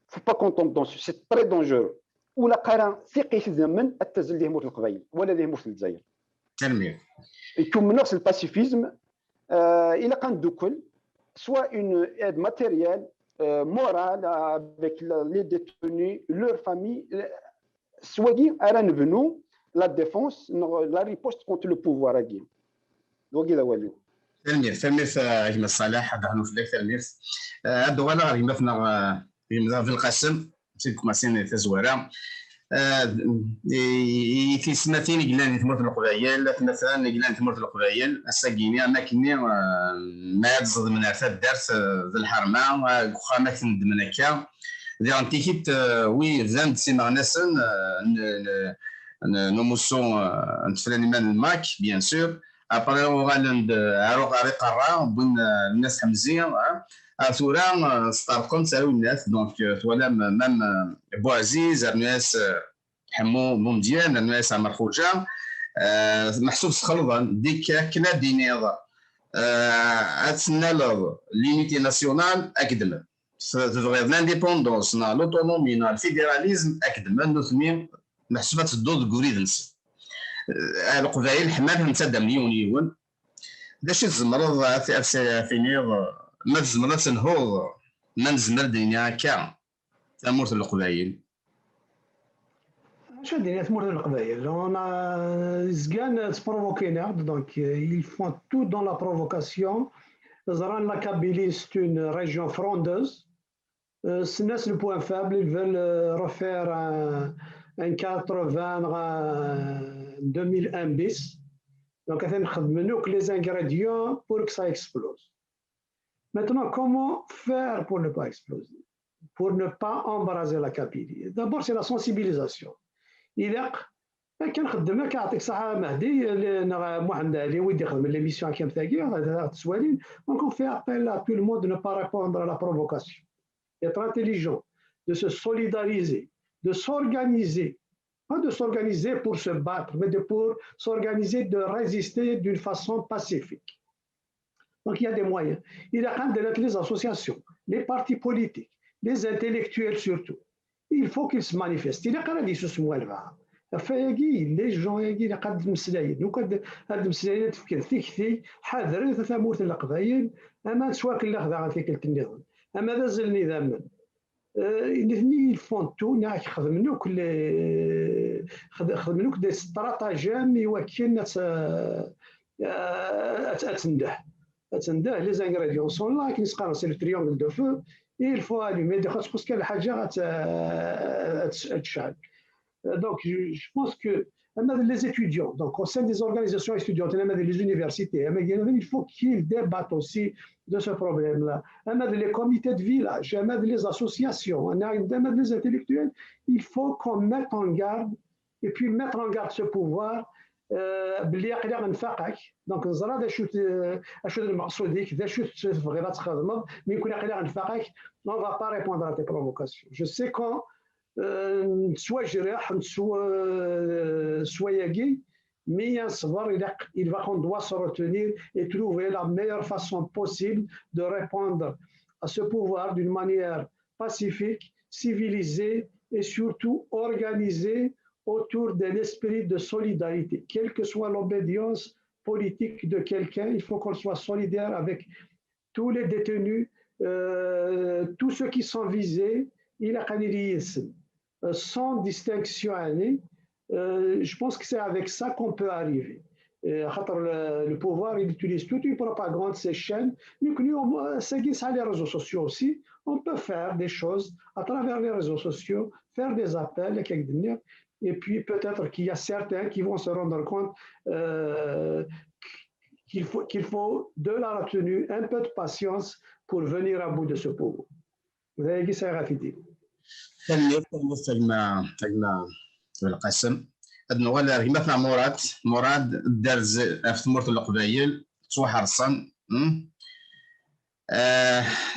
Il ne faut pas qu'on tombe dans ce, c'est très dangereux. ولا قرا ثقي في الزمن التزل اللي يموت القبائل ولا اللي يموت الجزائر. تنمية. يكون من نفس الباسيفيزم إلى كان دوكل soit une aide matérielle, morale avec les détenus, leur famille, soit à nous la défense, la riposte contre le pouvoir à Guy. Donc il a والو. تنمية أجمل الصلاح هذا هنو في الليل تنمية. هذا أنا غير مثلا في القسم سيدكم سين تزويره في سنتين قلنا تمرت القبائل مثلا قلنا تمرت القبائل الساكيني ما كني ما تزد من عرفات درس ذي الحرمه خامه من هكا ذي انتيكيت وي زند سيما ناسن نوموسون نتفلاني من الماك بيان سور ابري غاند عروق قرا بين الناس حمزيه ثورا ستاركم تساوي الناس دونك ولا مام بوعزيز الناس حمو بومديان الناس عمر خوجه محسوب سخلطان ديك كنا دينيض اتسنى لونيتي ناسيونال اكدم تبغي لانديبوندونس نا لوتونومي نا الفيدراليزم اكدم نثمي محسوبات الدود كوريدنس القبائل حمال نتسدى مليون يون داش الزمرض فينيغ ما تزمر تنهوض ما نزمر دنيا كا تمورت القبائل شو الدنيا تمورت القبائل زكان تبروفوكينا دونك ils font tout dans la provocation. زران لا Kabylie c'est une région frondeuse. C'est le point faible, ils veulent refaire ان 80 2001 bis. Donc, on a les ingrédients pour que ça explose. Maintenant, comment faire pour ne pas exploser? Pour ne pas embraser la Kabylie. D'abord, c'est la sensibilisation. Il y a كنخدم كيعطيك الصحة مهدي محمد علي ودي يخدم ليميسيون كيما تاعي هذا السوالين. Donc on fait appel à tout le monde de ne pas répondre à la provocation, d'être intelligent, de se solidariser, de s'organiser, pas de s'organiser pour se battre, mais pour s'organiser, de résister d'une façon pacifique. Donc il y a des moyens. Il y a les associations, les partis politiques, les intellectuels surtout. Il faut qu'ils se manifestent. Il y a des choses فيجي لي جون يجي قد المسلايين وكاد هاد المسلايين تفكر ثيكثي حاضر ثمورت القبايل اما تسواك اللي خضع ثيك النظام اما ذا زل النظام الاثنين الفونتو ناك خدمنوك خدمنوك دي استراتيجيا يوكلنا تنده لي زانغريديون سون لا كيسقارن سي لو تريونغل دو فو il faut allumer دي خاص كان الحاجه تشعل. Donc, je pense que les étudiants, donc au sein des organisations étudiantes, les universités, il faut qu'ils débattent aussi de ce problème-là. Les comités de village, les associations, les intellectuels, il faut qu'on mette en garde et puis mettre en garde ce pouvoir. Donc, on ne va pas répondre à tes provocations. Je sais qu'on soit جراح soit yagi, mais il va qu'on doit se retenir et trouver la meilleure façon possible de répondre à ce pouvoir d'une manière pacifique, civilisée et surtout organisée autour d'un esprit de solidarité. Quelle que soit l'obédience politique de quelqu'un, il faut qu'on soit solidaire avec tous les détenus, tous ceux qui sont visés. Il a sans distinction. Je pense que c'est avec ça qu'on peut arriver. Le pouvoir, il utilise toute une propagande, ces chaînes. Nous, ça les réseaux sociaux aussi. On peut faire des choses à travers les réseaux sociaux, faire des appels, et puis peut-être qu'il y a certains qui vont se rendre compte qu'il faut de la retenue, un peu de patience pour venir à bout de ce pouvoir. Vous avez dit ça, Rafidi. تجمع القسم نوال ريما مراد دارز في تمورت القبايل تسوى حرصا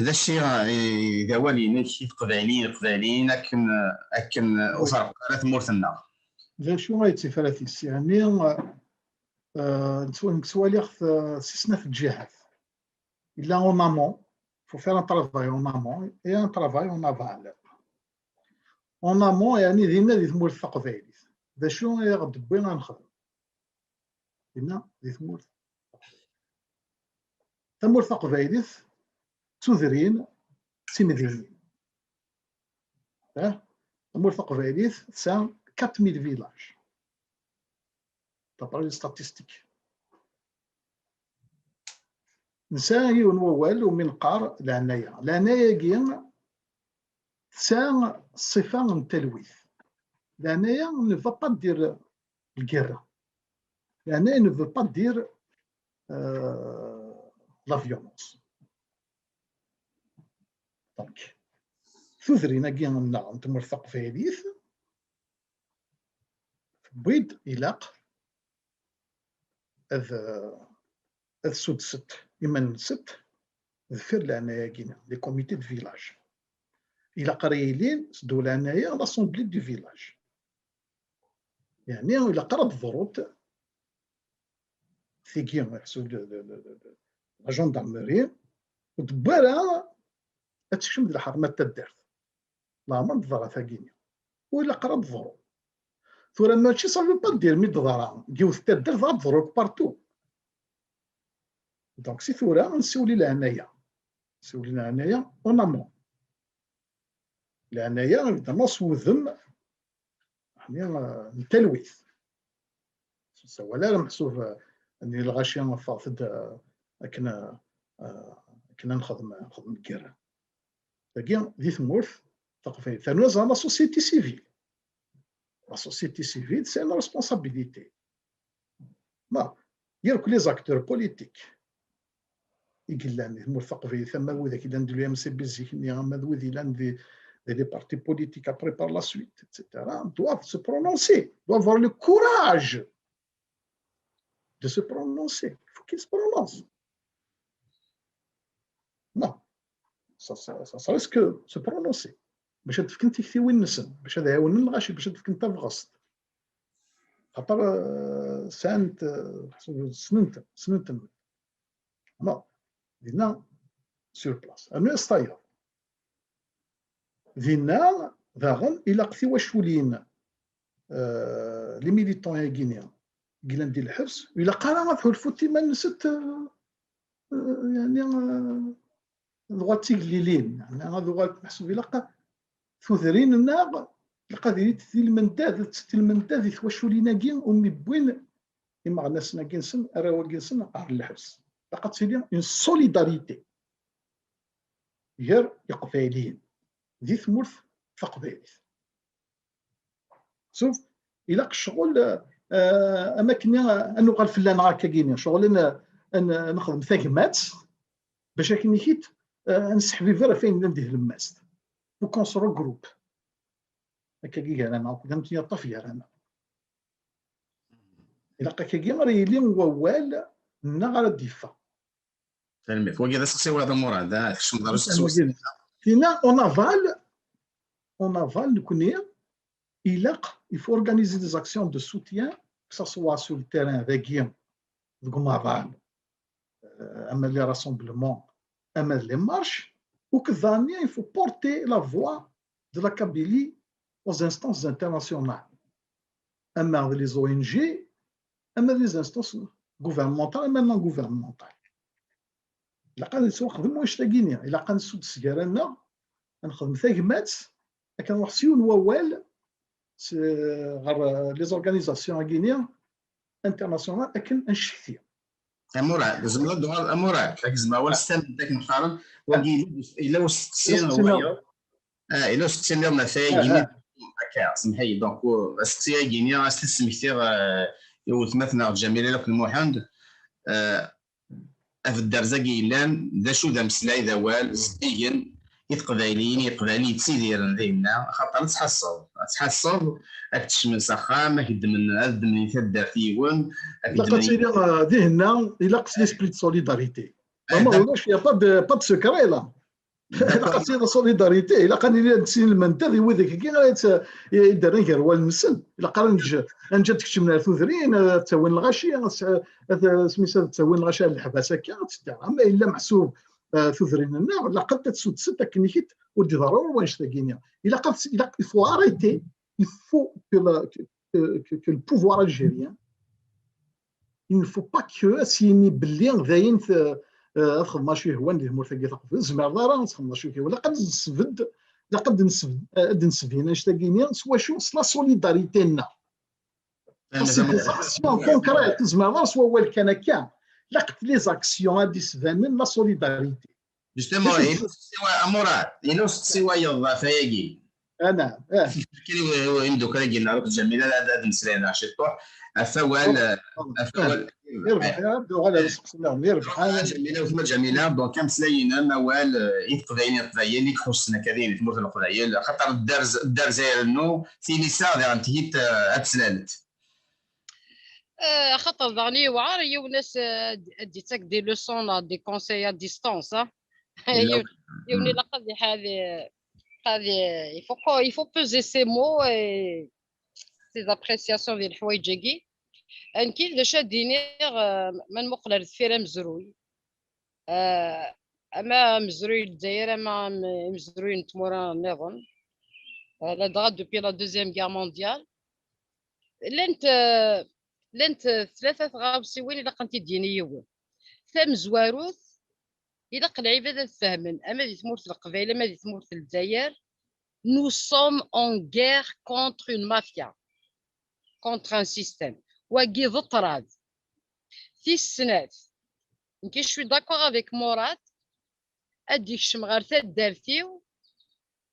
ذا الشيء إذا والي قبايلين أكن أفرق على تمورتنا ذا شو غايتي فراتيس يعني نسوالي سيسنا في الجهات إلا أون أمون faut faire un travail en amont et un travail en aval. En amont يعني ديما دي تمورت القبايليت ذا شنو غدبينا نخدم ديما دي تمورت القبايليت تذرين تمدينين تمورت القبايليت سان 4000 فيلاج d'après les statistiques. نسان ينوال ومن قار العناية كين تسان صفة من التلويث. العناية ne va pas dire القرة. العناية ne veut pas dire la violence. Donc, ثذرينا كين نتمر ثقافيليث بيض إلاق هذا سود ست يمن ست ذفر لعناية كينا لي كوميتي دو فيلاج إلا قريلين سدو لعناية لاسومبلي دو فيلاج يعني إلا قرب ضروط ثيكيون يحسو لا جوندارمري ودبارا هتشم د الحرمة تدارت لا ما ضرا ثاكينيا وإلا قرب ضروط ثورا ماشي صافي با دير مي ضرا كيوث تدار ضروط بارتو. دونك سي ثورا نسولي العناية اون امون العناية ايفيدامون سوذم يعني التلويث ولا محسوب اني الغاشيه فاقد كنا نخدم الكيران لكن ذي ثمورث ثقافيه ثانوز لا سوسيتي سيفيل La société civile, c'est une responsabilité. Il y a que les acteurs politiques. Il y a des partis politiques après par la suite, etc., doivent se prononcer, doivent avoir le courage de se prononcer. Il faut qu'ils se prononcent. Non, ça risque de se prononcer. باش تفكن تكتي وين نسن باش هذا يعاون الغاشي باش تفكن انت بغصت خاطر سانت سننت ما دينا سور بلاص انا ستاير دينا داغن الى قتي واش ولين لي ميليتون يا غينيا قلنا ندير الحبس الى قال غتحول فوتي ما نست يعني دوغاتيك ليلين يعني غادو غنحسب الى ثوثرين الناغ القضيه تثيل المنداد يثوشوا لينا كين ومي بوين إما غناسنا كنسن راهو كنسن قهر الحبس لقد سيدي اون سوليداريتي غير القبايليين ذي ثمورث فقبايليث شوف الى الشغل اماكن انو قال فلان هكا كاينين شغل انا نخدم ثاكمات باش كي نيت نسحبي فيرا فين نديه الماست وكونسرو جروب هكا كي انا قدمت يا طفي انا الى كي ريلي ووال نغرا ديفا سلمي فوق هذا سقسي هذا مراد هذاك الشمر فينا اون افال نكوني il faut organiser des actions de soutien que ça soit sur le terrain ذاكيا ذكما اما لي راسمبلمون اما لي مارش وكذاني il faut porter la voix de la Kabylie aux instances internationales اما les ONG اما les instances gouvernementales اما non gouvernementales الا قال نخدم واش تاكينيا الا قال نسود السكرانه نخدم ثاكمات كنروح سيون ووال غير لي زورغانيزاسيون غينيا انترناسيونال لكن نشتي مراد لازم لا دوار مراد زعما هو السيستم داك المقارن وكاين الا واش السيستم هو الا السيستم ما فايقين هكا سمحي دونك السيستم غينيا استسمحتي يوث مثلا جميله لك المحمد في الدرزه كيلان ذا شو ذا مسلاي ذا وال زين يتقبايلين تسيدير ديالنا خاطر تحصل اكتشمل سخام كدمن يتدار فيون لقد سيدي ذهننا الى قص ليسبري دو سوليداريتي ما هوش يا با دو سكري لا لقد سيدي سوليداريتي الى قال نسين المنتدي وذاك كي يدير غير هو المسل الى قال نجا تكتشمنا ثوثرين تسوين الغاشي سميتها تسوين الغاشي الحباسه كاع اما الا محسوب ثوثرين النار لقد تسود ستة كنيكيت ودي ضروري واش تاكينيا الى قد il faut arrêter il faut que le pouvoir algérien il ne faut pas que سيني بلي غاين خدمه شويه هو ندير مرتقي ثقافي زعما راه خدمه شويه ولا قد نسفد لقد نسفد هنا تاكينيا سوا شو لا سوليداريتي لنا اكسيون كونكريت زعما سوا هو كان كان لقت لي زاكسيون هادي سفان لا سوليداريتي جوستومون سوا مراد إلا سوا يضا فايقي انا كاين يمدو كان قلنا روك جميله هذا مسلينا شي طوح افوال يربح يبدو على السقسنا يربح جميله وثم جميله دونك مسلينا موال يتقضيين اللي خصنا كاين في مثل القضايا خاطر الدرز نو في نساء انتهيت اتسلالت خاطر ظني وعار يو ناس ديتك دي لوسون دي كونساي ا ديستانس يوني لقد هذه يفو بوزي سي مو سي زابريسياسيون ديال الحوايج كي انكيل دا شادينير من مقلر فيرا مزروي اما مزروي الجزائر اما مزروي نتمورا نظن لا دغا دوبي لا دوزيام غير مونديال لنت ثلاثه غابسيوين الا قنتي دينيو ثم زواروث الا العباد فهمن اما دي ثمورت القبائل اما دي ثمورت الجزائر nous sommes en guerre contre une mafia contre un système وكي ضطراد في السنات كي شوي داكور افيك مراد اديك الشمغارثه دارتيو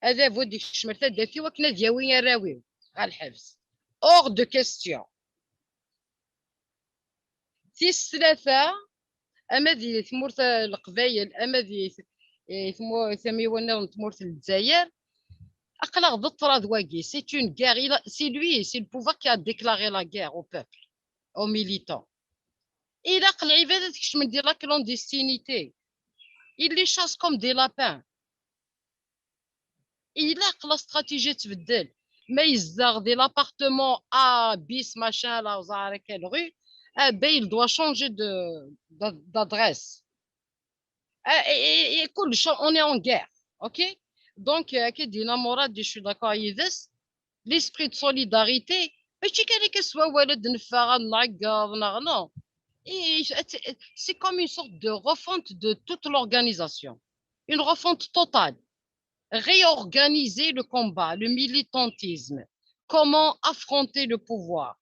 هذا بو ديك الشمرثه دارتيو وكنا دياوين راويو على الحبس hors de question. تيس ثلاثة أما دي ثمورت القبايل أما دي ثميونا ثمورت الجزائر أقلق ضد واقي. C'est une guerre. C'est lui, c'est le pouvoir qui a déclaré la guerre au peuple, aux militants. Il a العبادة تكشمل ديال لا clandestinité. Il les chasse comme des lapins. Il a la stratégie تبدل. Mais ils دي l'appartement A bis machin là aux arrêts quelle rue. Ben, il doit changer d'adresse. Et on est en guerre, ok? Donc, je suis d'accord avec l'esprit de solidarité. Mais tu sais que soit non. C'est comme une sorte de refonte de toute l'organisation. Une refonte totale. Réorganiser le combat, le militantisme. Comment affronter le pouvoir?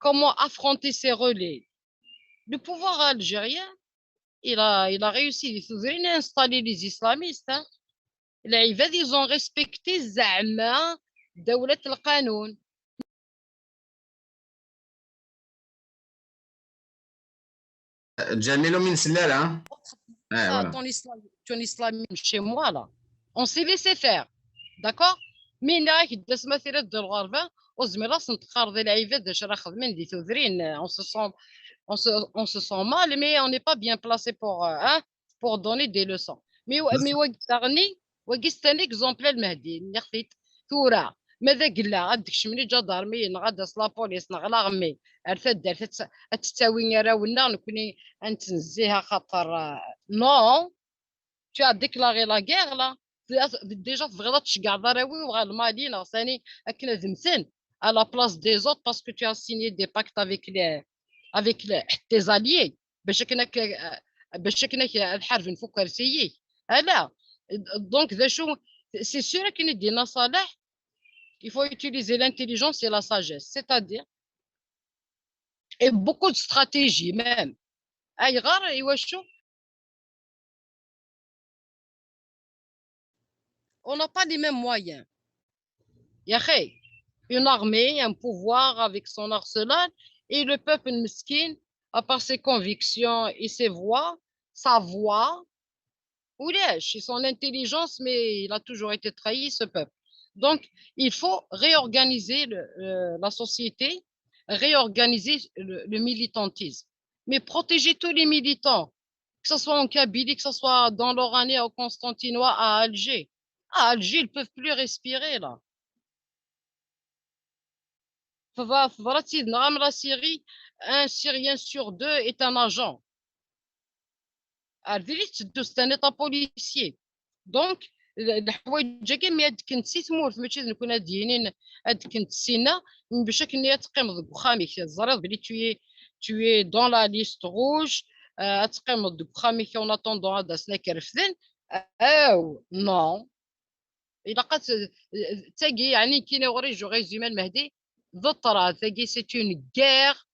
Comment affronter ses relais? Le pouvoir algérien, il a réussi. Il a installé les islamistes. Hein. Ils ont respecté Zama, Dawlat al-Qanoun. جميل من سلالة. Ton islam chez moi là. On s'est laissé faire. D'accord? Mais là, il y a des مثلا de الغربة وزميلا سنتقارض العيبات باش راه خدمين دي ثوذرين. On se sent mal, mais on n'est pas bien placé pour donner des leçons. Mais وقستني exemple المهدي اللي خديت ثورة ماذا قلا غادك شمني جدارمي غادا لابوليس نغلاغمي عرفت تتاوي راونا نكوني نتنزيها خاطر نو tu as déclaré la guerre là déjà تبغي تشكع ضراوي وغا المالي نغساني اكنا ذمثن à la place des autres parce que tu as signé des pactes avec tes alliés باش كناك الحرب نفكر سيي لا donc c'est sûr qu'il dit Salah, il faut utiliser l'intelligence et la sagesse, c'est-à-dire et beaucoup de stratégies même. On n'a pas les mêmes moyens. Il y a une armée, un pouvoir avec son arsenal et le peuple mesquin, à part ses convictions et ses voix, sa voix, ou son intelligence, mais il a toujours été trahi, ce peuple. Donc, il faut réorganiser la société, réorganiser le militantisme, mais protéger tous les militants, que ce soit en Kabylie, que ce soit dans l'Oranais, au Constantinois, à Alger. À Alger, ils ne peuvent plus respirer, là. La Syrie, un Syrien sur deux est un agent. C'est un état policier. Donc, الحوايج كامل هاد كنت سي تمورت ماشي نكون دينين هاد كنت سينا باش كني تقيم بخاميك الزريض بلي tu es dans la liste rouge تقيم بخاميك en attendant هذا سناك رفدن او نو الا قات تاقي يعني كي نوري جو ريزومي المهدي ضد راه تاقي سي une guerre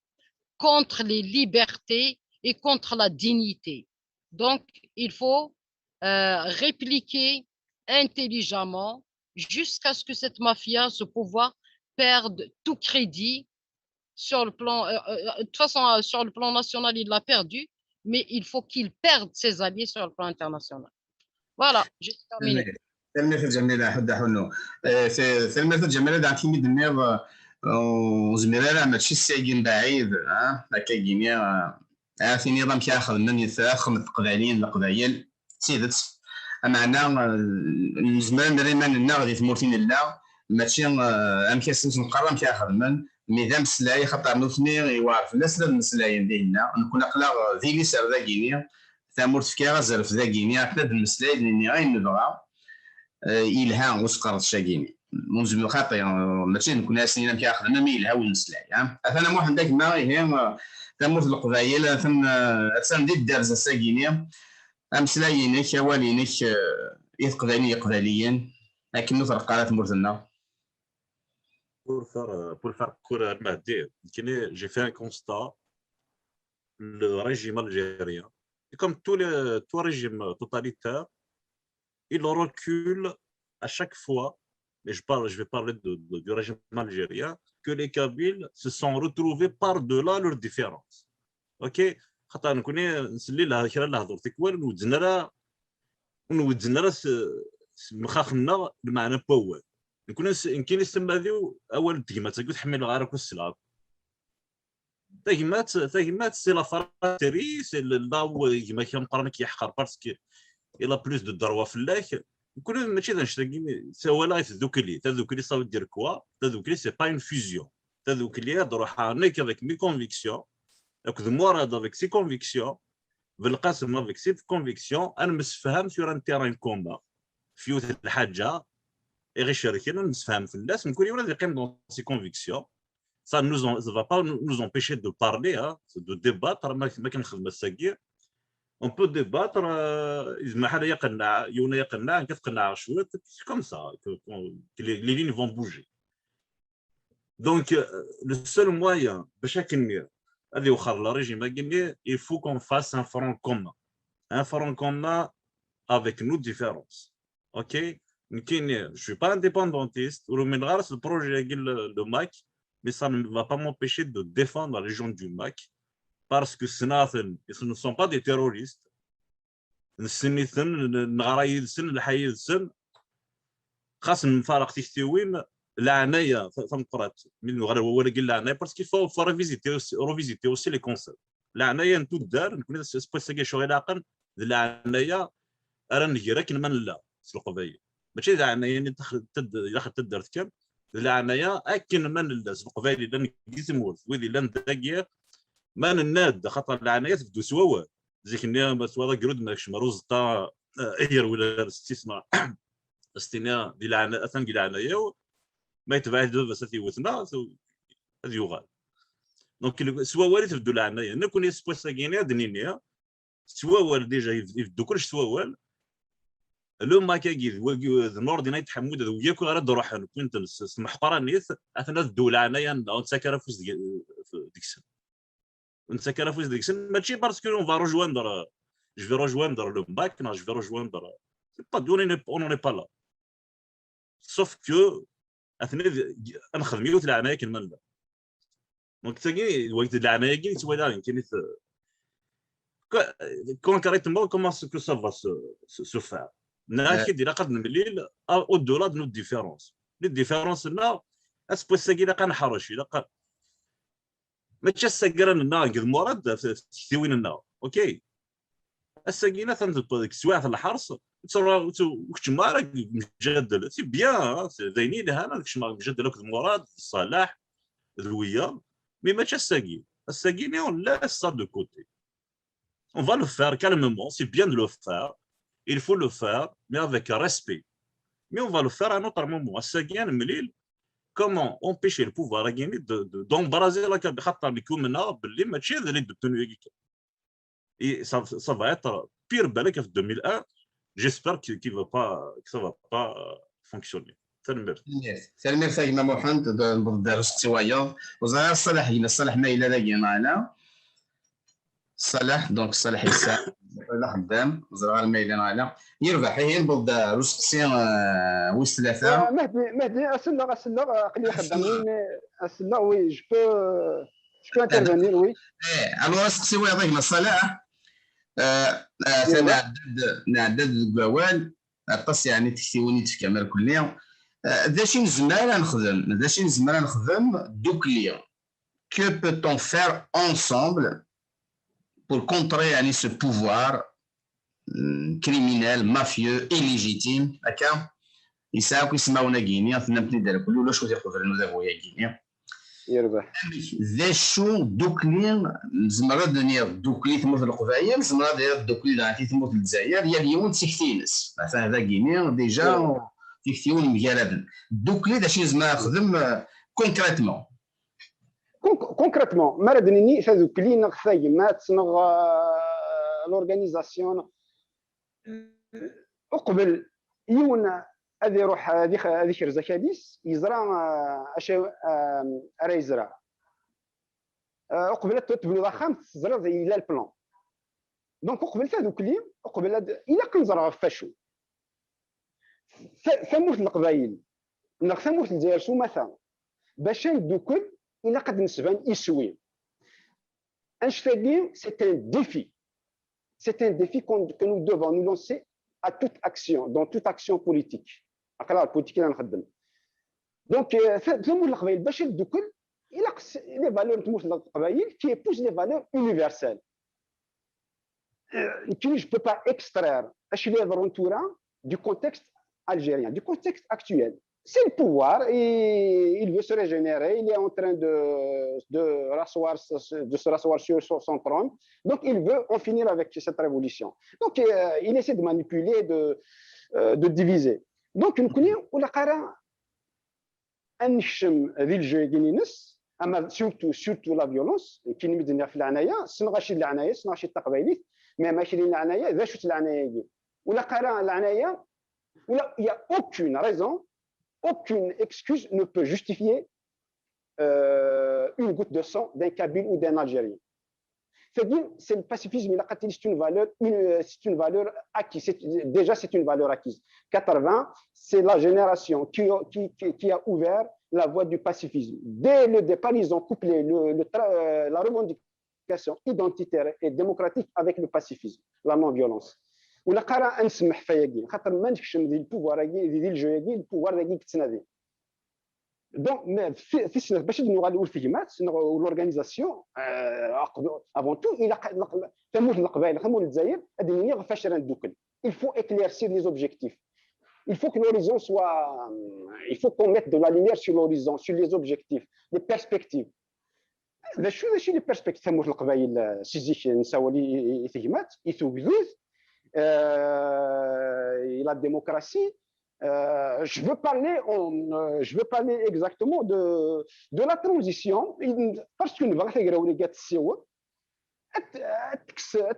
contre les libertés et contre la dignité. Donc, il faut répliquer intelligemment jusqu'à ce que cette mafia, ce pouvoir, perde tout crédit sur le plan. De toute façon, sur le plan national, il l'a perdu, mais il faut qu'il perde ses alliés sur le plan international. Voilà, j'ai terminé. المثل جميلة حدا حنو في المثل جميلة دا كيمي دمير وزميلة ماشي السايقين بعيد هكا كينيا في نظام كياخذ من يتاخذ من القبائل سيدت معنا الزمان ريمان لنا غادي تموتين لا ماشي ام كيسنت نقرا كياخذ من ميدام سلاي خاطر نوثني يوارف الناس لا المسلايين ديالنا نكون اقلا ذي لي سر ذا كينيا ثامورت في كازر في ذا كينيا حنا المسلاي اللي غير نبغى إلها وسقرت شاكيني منذ خاطئ ماشي نكون اسنين كياخذ انا مي الها والمسلاي انا واحد داك ما هي تموت القبائل ثم دي الدرزه ساكيني امسلايينك والينك قباليين لكن نفرق على تمرتنا pour faire court المهدي j'ai fait un constat. Le régime algérien, et comme tout régime totalitaire, il recule à chaque fois mais je vais parler du régime algérien, que les Kabyles se sont retrouvés par-delà leurs différences. Ok, خاطر نكوني نسلي لها كرا لها هضرتك وين ونودزنا راه مخاخنا بمعنى باول نكون يمكن يستمديو اول تجمات تقول تحمل غارك والسلعه تجمات سي لا فراتيري سي الضو كما كنقرن كيحقر باسكو الا بلوس دو دروا في الله نكون ماشي نشتاقي سوا لا تذوكلي صافي دير كوا تذوكلي سي با اون فيزيون تذوكلي روح انيك افيك مي كونفيكسيون دونك مورا افيك سي كونفيكسيون بالقسم افيك سي كونفيكسيون انا مسفهم sur un terrain commun فيوت الحاجه غير شاركين نسفهم في الناس نكون ولاد يقيم دون سي كونفيكسيون ça ne va pas nous empêcher de parler de débattre ما كنخدم الساكير on peut débattre إذا حدا يقنع يونا يقنع كتقنع شويه comme ça que les lignes vont bouger donc le seul moyen باش كنمير هذه وخر لا ريجيم قلنا il faut qu'on fasse un front commun avec nos différences ok je ne suis pas indépendantiste ou le projet le MAC mais ça ne va pas m'empêcher de défendre la région du MAC parce que ce ne sont pas des terroristes خاص نفارق تيستوين العنايه فمقرات من غير هو ولا قال العنايه باسكو فو ريفيزيتي اوسي لي كونسيبت العنايه نتو دار نكون سبوساكي شغل عقل العنايه راه نجي كن من لا القبايل ماشي العنايه داخل تدرت كم العنايه اكن من لا القبايل لان كيتموت ويدي لان داكيا من الناد خاطر العنايه تبدو سواوا زيك النيا سوا قرود ماكش مروز طا اير ولا الاستثمار استثناء ديال العنايه اثن ديال العنايه ما يتبعش دابا ساتي وثنا هذه يغال دونك سوا والي تبدو العنايه نكون سبوساكينيا دنينيا سوا وال ديجا يبدو كلش سوا وال لو ما كاكيد نوردي نايت حمود وياكل غير روح كنت المحقره نيت اثنا الدوله عنايه نتسكر فوز ديك السنه نتسكر فوز ديك السنه ماشي باسكو اون فا روجواندر جو في روجواندر لو باك جو في روجواندر با دوني اون ني با لا سوف كو اثنا نخدم يوت العنايه كنمن لا دونك تاكي وقت العنايه كي تولى يمكن concrètement comment est-ce que ça va se faire ناكد الى قد نمليل او دولا دو ديفيرونس لي ديفيرونس لا اسبوساكي لا كنحرش لا ما تشسكرن لنا قد مراد تشتوين لنا اوكي الساكينه تنطبق سواع في الحرس تصرا وكتما راك مجدل سي بيان زينين هنا كشما مجدل قد مراد صلاح ذويه مي ما تشسكي الساكينه لا سا دو كوتي on va le faire calmement c'est bien de le faire il faut le faire mais avec respect mais on va le faire à un autre moment الساكين مليل comment empêcher le pouvoir d'embraser la Kabylie خاطر بيكون منها باللي ماشي هذا اللي دبتوني هكا et ça va être pire بالك في 2001 j'espère qu'il va pas que ça va pas fonctionner سلمير سايما محمد بالدار استوايا وزاره الصلاح الى صالحنا الى لاقينا على صلاح دونك صلاح يسا لا خدام زرار الميدان على يربح هي البلد روسكسيون ويس ثلاثه مهدي اسلا قليل خدامين اسلا وي جو بو انترفينير وي الو سكسي وي ضيف صلاح نعدد القوال القص يعني تكتيوني تكمل كليا ذا شي نزمال نخدم دوكليا que peut-on faire ensemble pour contrer ce pouvoir criminel, mafieux, illégitime. D'accord? يساوي يسمعونا غينيا فهمتني دار كل ولا شو يقدر نزافو يا غينيا يربح ذا شو دوكلين زمرا دنيا دوكلي تموت القبائل زمرا داير دوكلي دعتي تموت الجزائر يا اليوم تيكتينس مثلا هذا غينيا ديجا تيكتيون مجالد دوكلي دا شي زعما خدم كونكريتمون كونكريتمون مردني فذوكلي نخفاي ما تصنغ لورغانيزاسيون اقبل يون هذه يروح هذه خرزه كاديس يزرع راه يزرع اقبلت تبني خمس زرع الى البلان دونك اقبل هذوكلي اقبل الى كنزرع فاشو ثموت القبايل نقسموا في الجزائر شو مثلا باش ندوكل الى قد نسبان يسوي انشتاقي سي ان ديفي que nous devons nous lancer à toute action dans toute action politique اقرا البوليتيك اللي نخدم دونك تمول القبائل باش ندوكل الى لي فالور تمول القبائل كي بوز لي فالور يونيفرسال je ne peux pas extraire du contexte algérien, du contexte actuel. C'est le pouvoir, et il veut se régénérer, il est en train de se rasseoir sur son trône, donc il veut en finir avec cette révolution. Donc il essaie de manipuler, de diviser. Donc nous connaissons surtout la violence, qui nous dit في العناية، سنغشي العناية، سنغشي التقبيليت، mais ماشي العناية، ذا شو العناية ولا قرا العناية ولا il y a aucune raison, aucune excuse ne peut justifier une goutte de sang d'un Kabyle ou d'un Algérien. C'est-à-dire, c'est le pacifisme, c'est une valeur acquise. Déjà, c'est une valeur acquise. 80, c'est la génération qui a ouvert la voie du pacifisme. Dès le départ, ils ont couplé la revendication identitaire et démocratique avec le pacifisme, la non-violence. ولا قرا نسمح فيا خاطر ما نكشم ديال البوفوار ديال الجو البوفوار ديال كتنادي دونك في السنه باش نغاليو الفيلمات والاورغانيزاسيون افون تو الى تموت القبائل تموت الجزائر هذه فاش غندوكل il faut éclaircir les objectifs, il faut que l'horizon soit, il faut qu'on mette de la lumière sur l'horizon, sur les objectifs, les perspectives. شو les perspectives تموت القبائل سيزيك نساو لي فيلمات يثوبوز la démocratie. Je veux parler exactement de la transition parce que nous allons les gars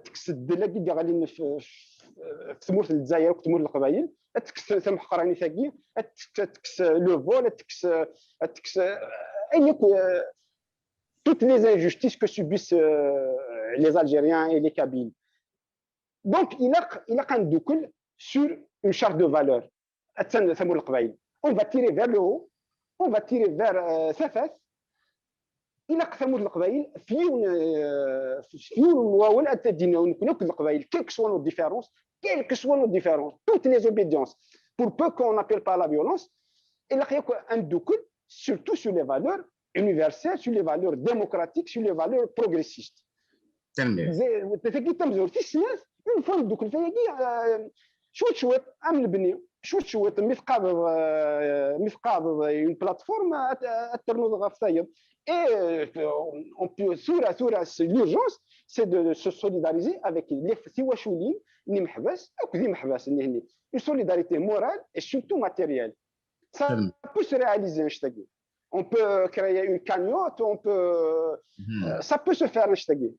تكس الدلاكي اللي غادي تموت الجزائر وتموت القبائل تسمح قراني ثقيل تكس لو فول تكس toutes les injustices que subissent les Algériens et les Kabyles. Donc, il a quand même sur une charte de valeurs. On va tirer vers le haut, on va tirer vers Safas. Il a quand même quelles que soient nos différences, toutes les obédiences, pour peu qu'on n'appelle pas la violence, il a un double, surtout sur les valeurs universelles, sur les valeurs démocratiques, sur les valeurs progressistes. une fois دوك الفياقي شويه عامل البني شويه مثقاب une plateforme الترنوض غفايب et on peut l'urgence c'est de se solidariser avec les siwashulin اللي محبس او كذي محبس هنا une solidarité morale et surtout matérielle. Ça peut se réaliser نشتاقي on peut créer une cagnotte, on peut ça peut se faire نشتاقي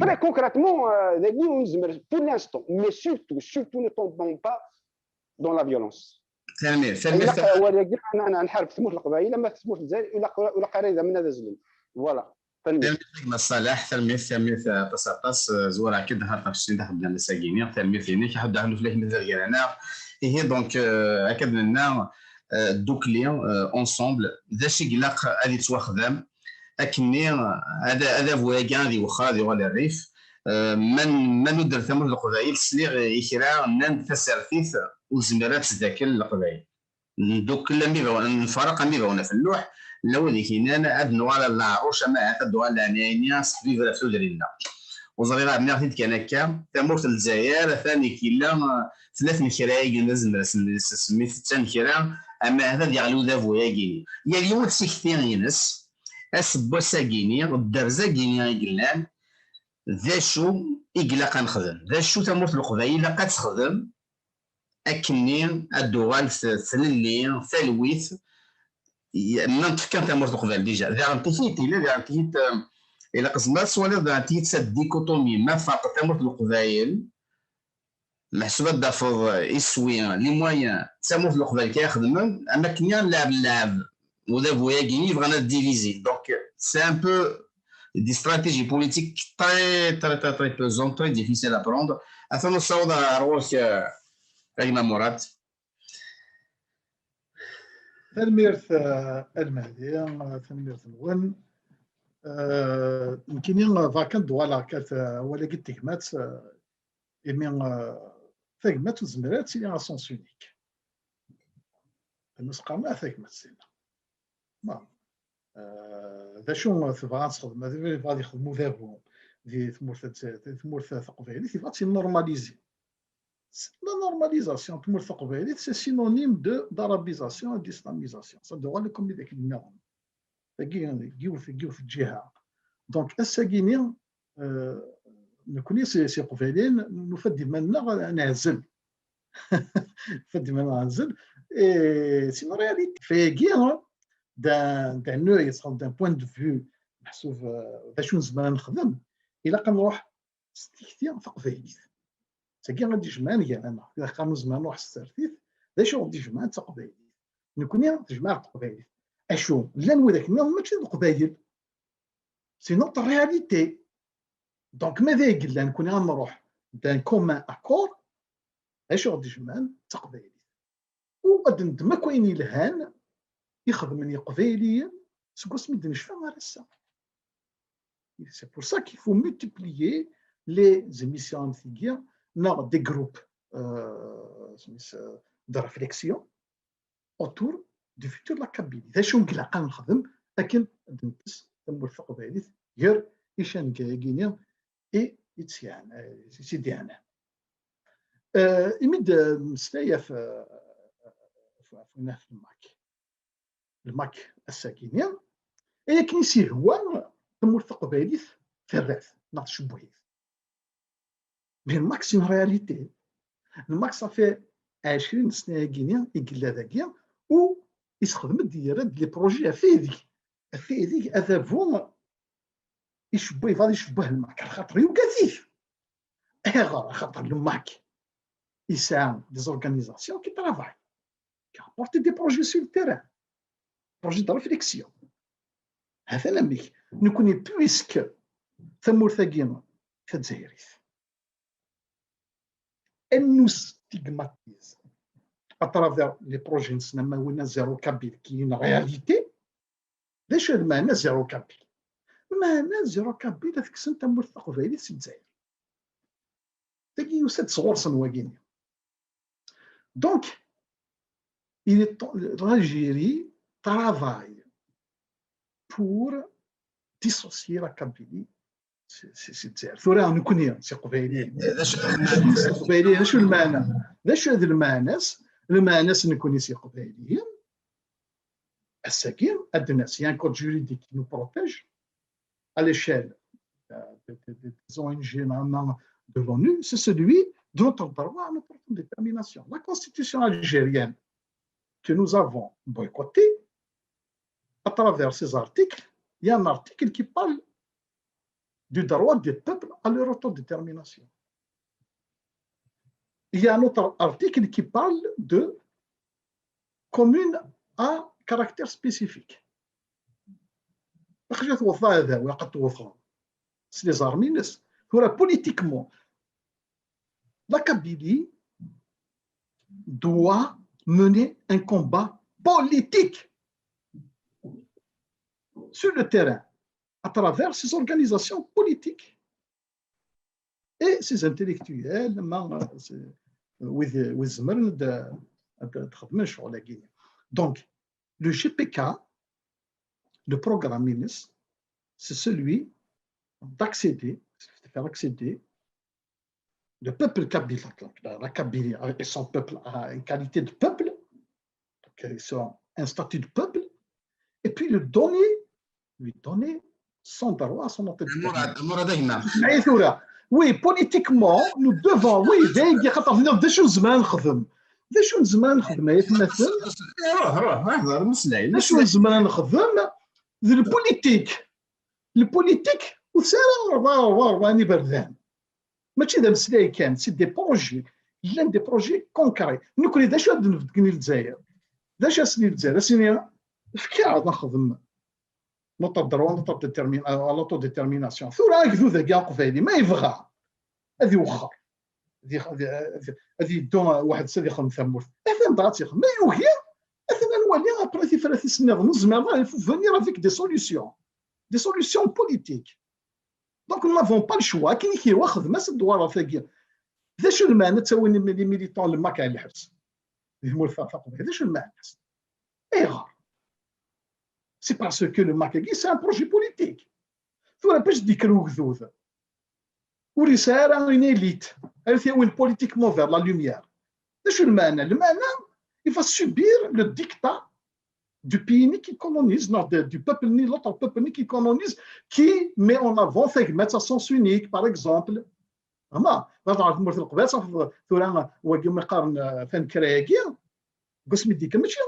très concrètement, pour l'instant, mais surtout ne tombons pas dans la violence. Voilà. صالح ثلميث تصاقص زورا كي ظهر طفشين داخل بلان ساكيني ثلميث هنا كيحد داخل فلاك مثل غيرنا هي دونك اكد لنا دوكلي اونسومبل ذا شي قلاق غادي تواخدم اكني هذا فواكان ذي واخا ذي غالي الريف من ندير ثمر القبائل سليغ يكرا نان تسرفيث وزمرات ذاك القبائل دوك لمي نفرق مي بغونا في اللوح لو ذيك انا عاد نوال العروش ما تدوا على صحبي في فلودرينا وزريرا عندنا غادي كان هكا تمرت الجزائر ثاني كيلا ثلاث مكراي نزل سميت ثاني كيلا اما هذا ديال ذا فواكين يا اليوم تسكتين ينس اسبوساكيني الدرزاكيني يقلان ذا شو يقلق نخدم ذا شو تموت القبائل قد تخدم اكني الدوال ثللي ثلويث ننطق كان تموت القبائل ديجا ذا انتيتي لا ذا انتيت الى قسمات ولا ذا انتيت سد ديكوتومي ما فاق تموت القبائل محسوبات دافور يسوي لي مويان تموت القبائل كيخدم اما كنيا نلعب وذا فواكيني بغانا ديفيزي دونك سي ان بو des stratégies politiques très pesantes, très difficiles à prendre. Afin de savoir Ragnar Morat. تنميرث المهدي تنميرث الون يمكن فاكن دوالا كانت ولا قلت تكمات إمين ثقمات وزمرات سي سونس يونيك النسقة ما ثقمات سينا ذا شو تبغى تخدم هذا غادي يخدموا ذابهم دي ثمورث ثقافية تبغى نورماليزي la normalisation c'est synonyme d'arabisation et d'islamisation. Ça doit être comme avec l'Iran. Donc, الساقيني نكوني سي قبيلين نفدي منا نعزل نفدي منا نعزل سي نو رياليتي فيكي دان نوع دان بوين دو فيو محسوب باش نزمان نخدم الا كنروح ستيكتي في قبيلي تاكي غادي يجمعني كاع انا اذا كانوا زمان واحد السرتيت ذا شو غادي يجمع تقبايل نكوني تجمع قبايل اشو لا نو ذاك اليوم ماشي القبايل سي نوت رياليتي دونك ماذا يقول لنا نكوني غنروح دان كومان اكور اشو غادي يجمع تقبايل وغادي ندم كاين الهان يخدمني قبايليا سكو سميت نشفى مع السا سي بور سا كي فو مولتيبليي لي زيميسيون ثيغيا dans des groupes de réflexion autour du futur de la Kabylie. C'est ce que nous avons fait, لكن نوثق ذلك غير إيشان كاينين إي يتسيان سيديانا. يمد مستايا في الماك الساكنين إلا كنيسي هو نوثق ذلك في الرأس نعطش بوهيث. Mais le max, c'est une réalité. Le max, ça fait 20 سنة كينيا يقول هذاكيا ويستخدم ديال لي بروجي هذيك هذا فون يشبه يفضل يشبه الماك خاطر يوكاثيف خاطر الماك يساهم دي زورغانيزاسيون كي ترافاي كي ابورتي دي بروجي سور التيران بروجي دو ريفليكسيون هذا نميك نكوني بويسك ثمور ثاقينا في الجزائر elle nous stigmatise à travers les projets de zéro Kabyle qui est une réalité. ليش المعنى زيرو كابيل؟ معنى زيرو كابيل هذيك السنة تمر الثقافية في الجزائر. تجي يوسد صغور سنواجين. Donc, l'Algérie travaille pour dissocier la Kabylie. سي الجزائر ثورة نكوني سي قبيلي قبيلي شو المعنى ذا شو هذا المعنى نكوني سي قبيليين الساكن الناس يعني كود جوريديك نو بروتيج à l'échelle des ONG de l'ONU c'est celui de notre droit à notre détermination. La constitution algérienne que nous avons boycottée à travers ces articles, il y a un article qui parle du droit des peuples à leur autodétermination. Il y a un autre article qui parle de communes à caractère spécifique. C'est les Arméniens. Politiquement, la Kabylie doit mener un combat politique sur le terrain à travers ces organisations politiques et ces intellectuels donc le GPK, le programme MINUS, c'est celui d'accéder, de faire accéder le peuple kabyle, la Kabylie et son peuple a une qualité de peuple, donc ils ont un statut de peuple, et puis lui donner son droit à son autodétermination. Oui, politiquement, nous devons, oui, le politique, c'est des projets, des projets concrets. Nous connaissons notre droit à l'autodétermination. ثورة ذا كاع قبيلي ما يبغى هذه وخر هذه دون واحد السيد يخدم ثمورث هذا نضغط يخدم ما يوهي هذا après il faut venir avec des solutions politiques. Donc nous n'avons pas le choix. كاين اللي كيواخذ ما الدوار ثاقي ذا شو المعنى تسوي لي ميليتون لما كاين الحبس هذا شو المعنى ايغار سي باسكو لو ماكاكي سي ان بروجي بوليتيك ثورة باش ديكرو غذوذ ورسالة اون élite elle fait une politique vers la lumière. ذا شو المعنى il va subir le dictat du pays qui colonise, non, du peuple ni l'autre peuple qui colonise, qui met en avant mettre sa sens unique, par exemple. أما تعرف مرت القبائل صافي ثورة وقيم قارن فين كراكيا قسم ديك ماشي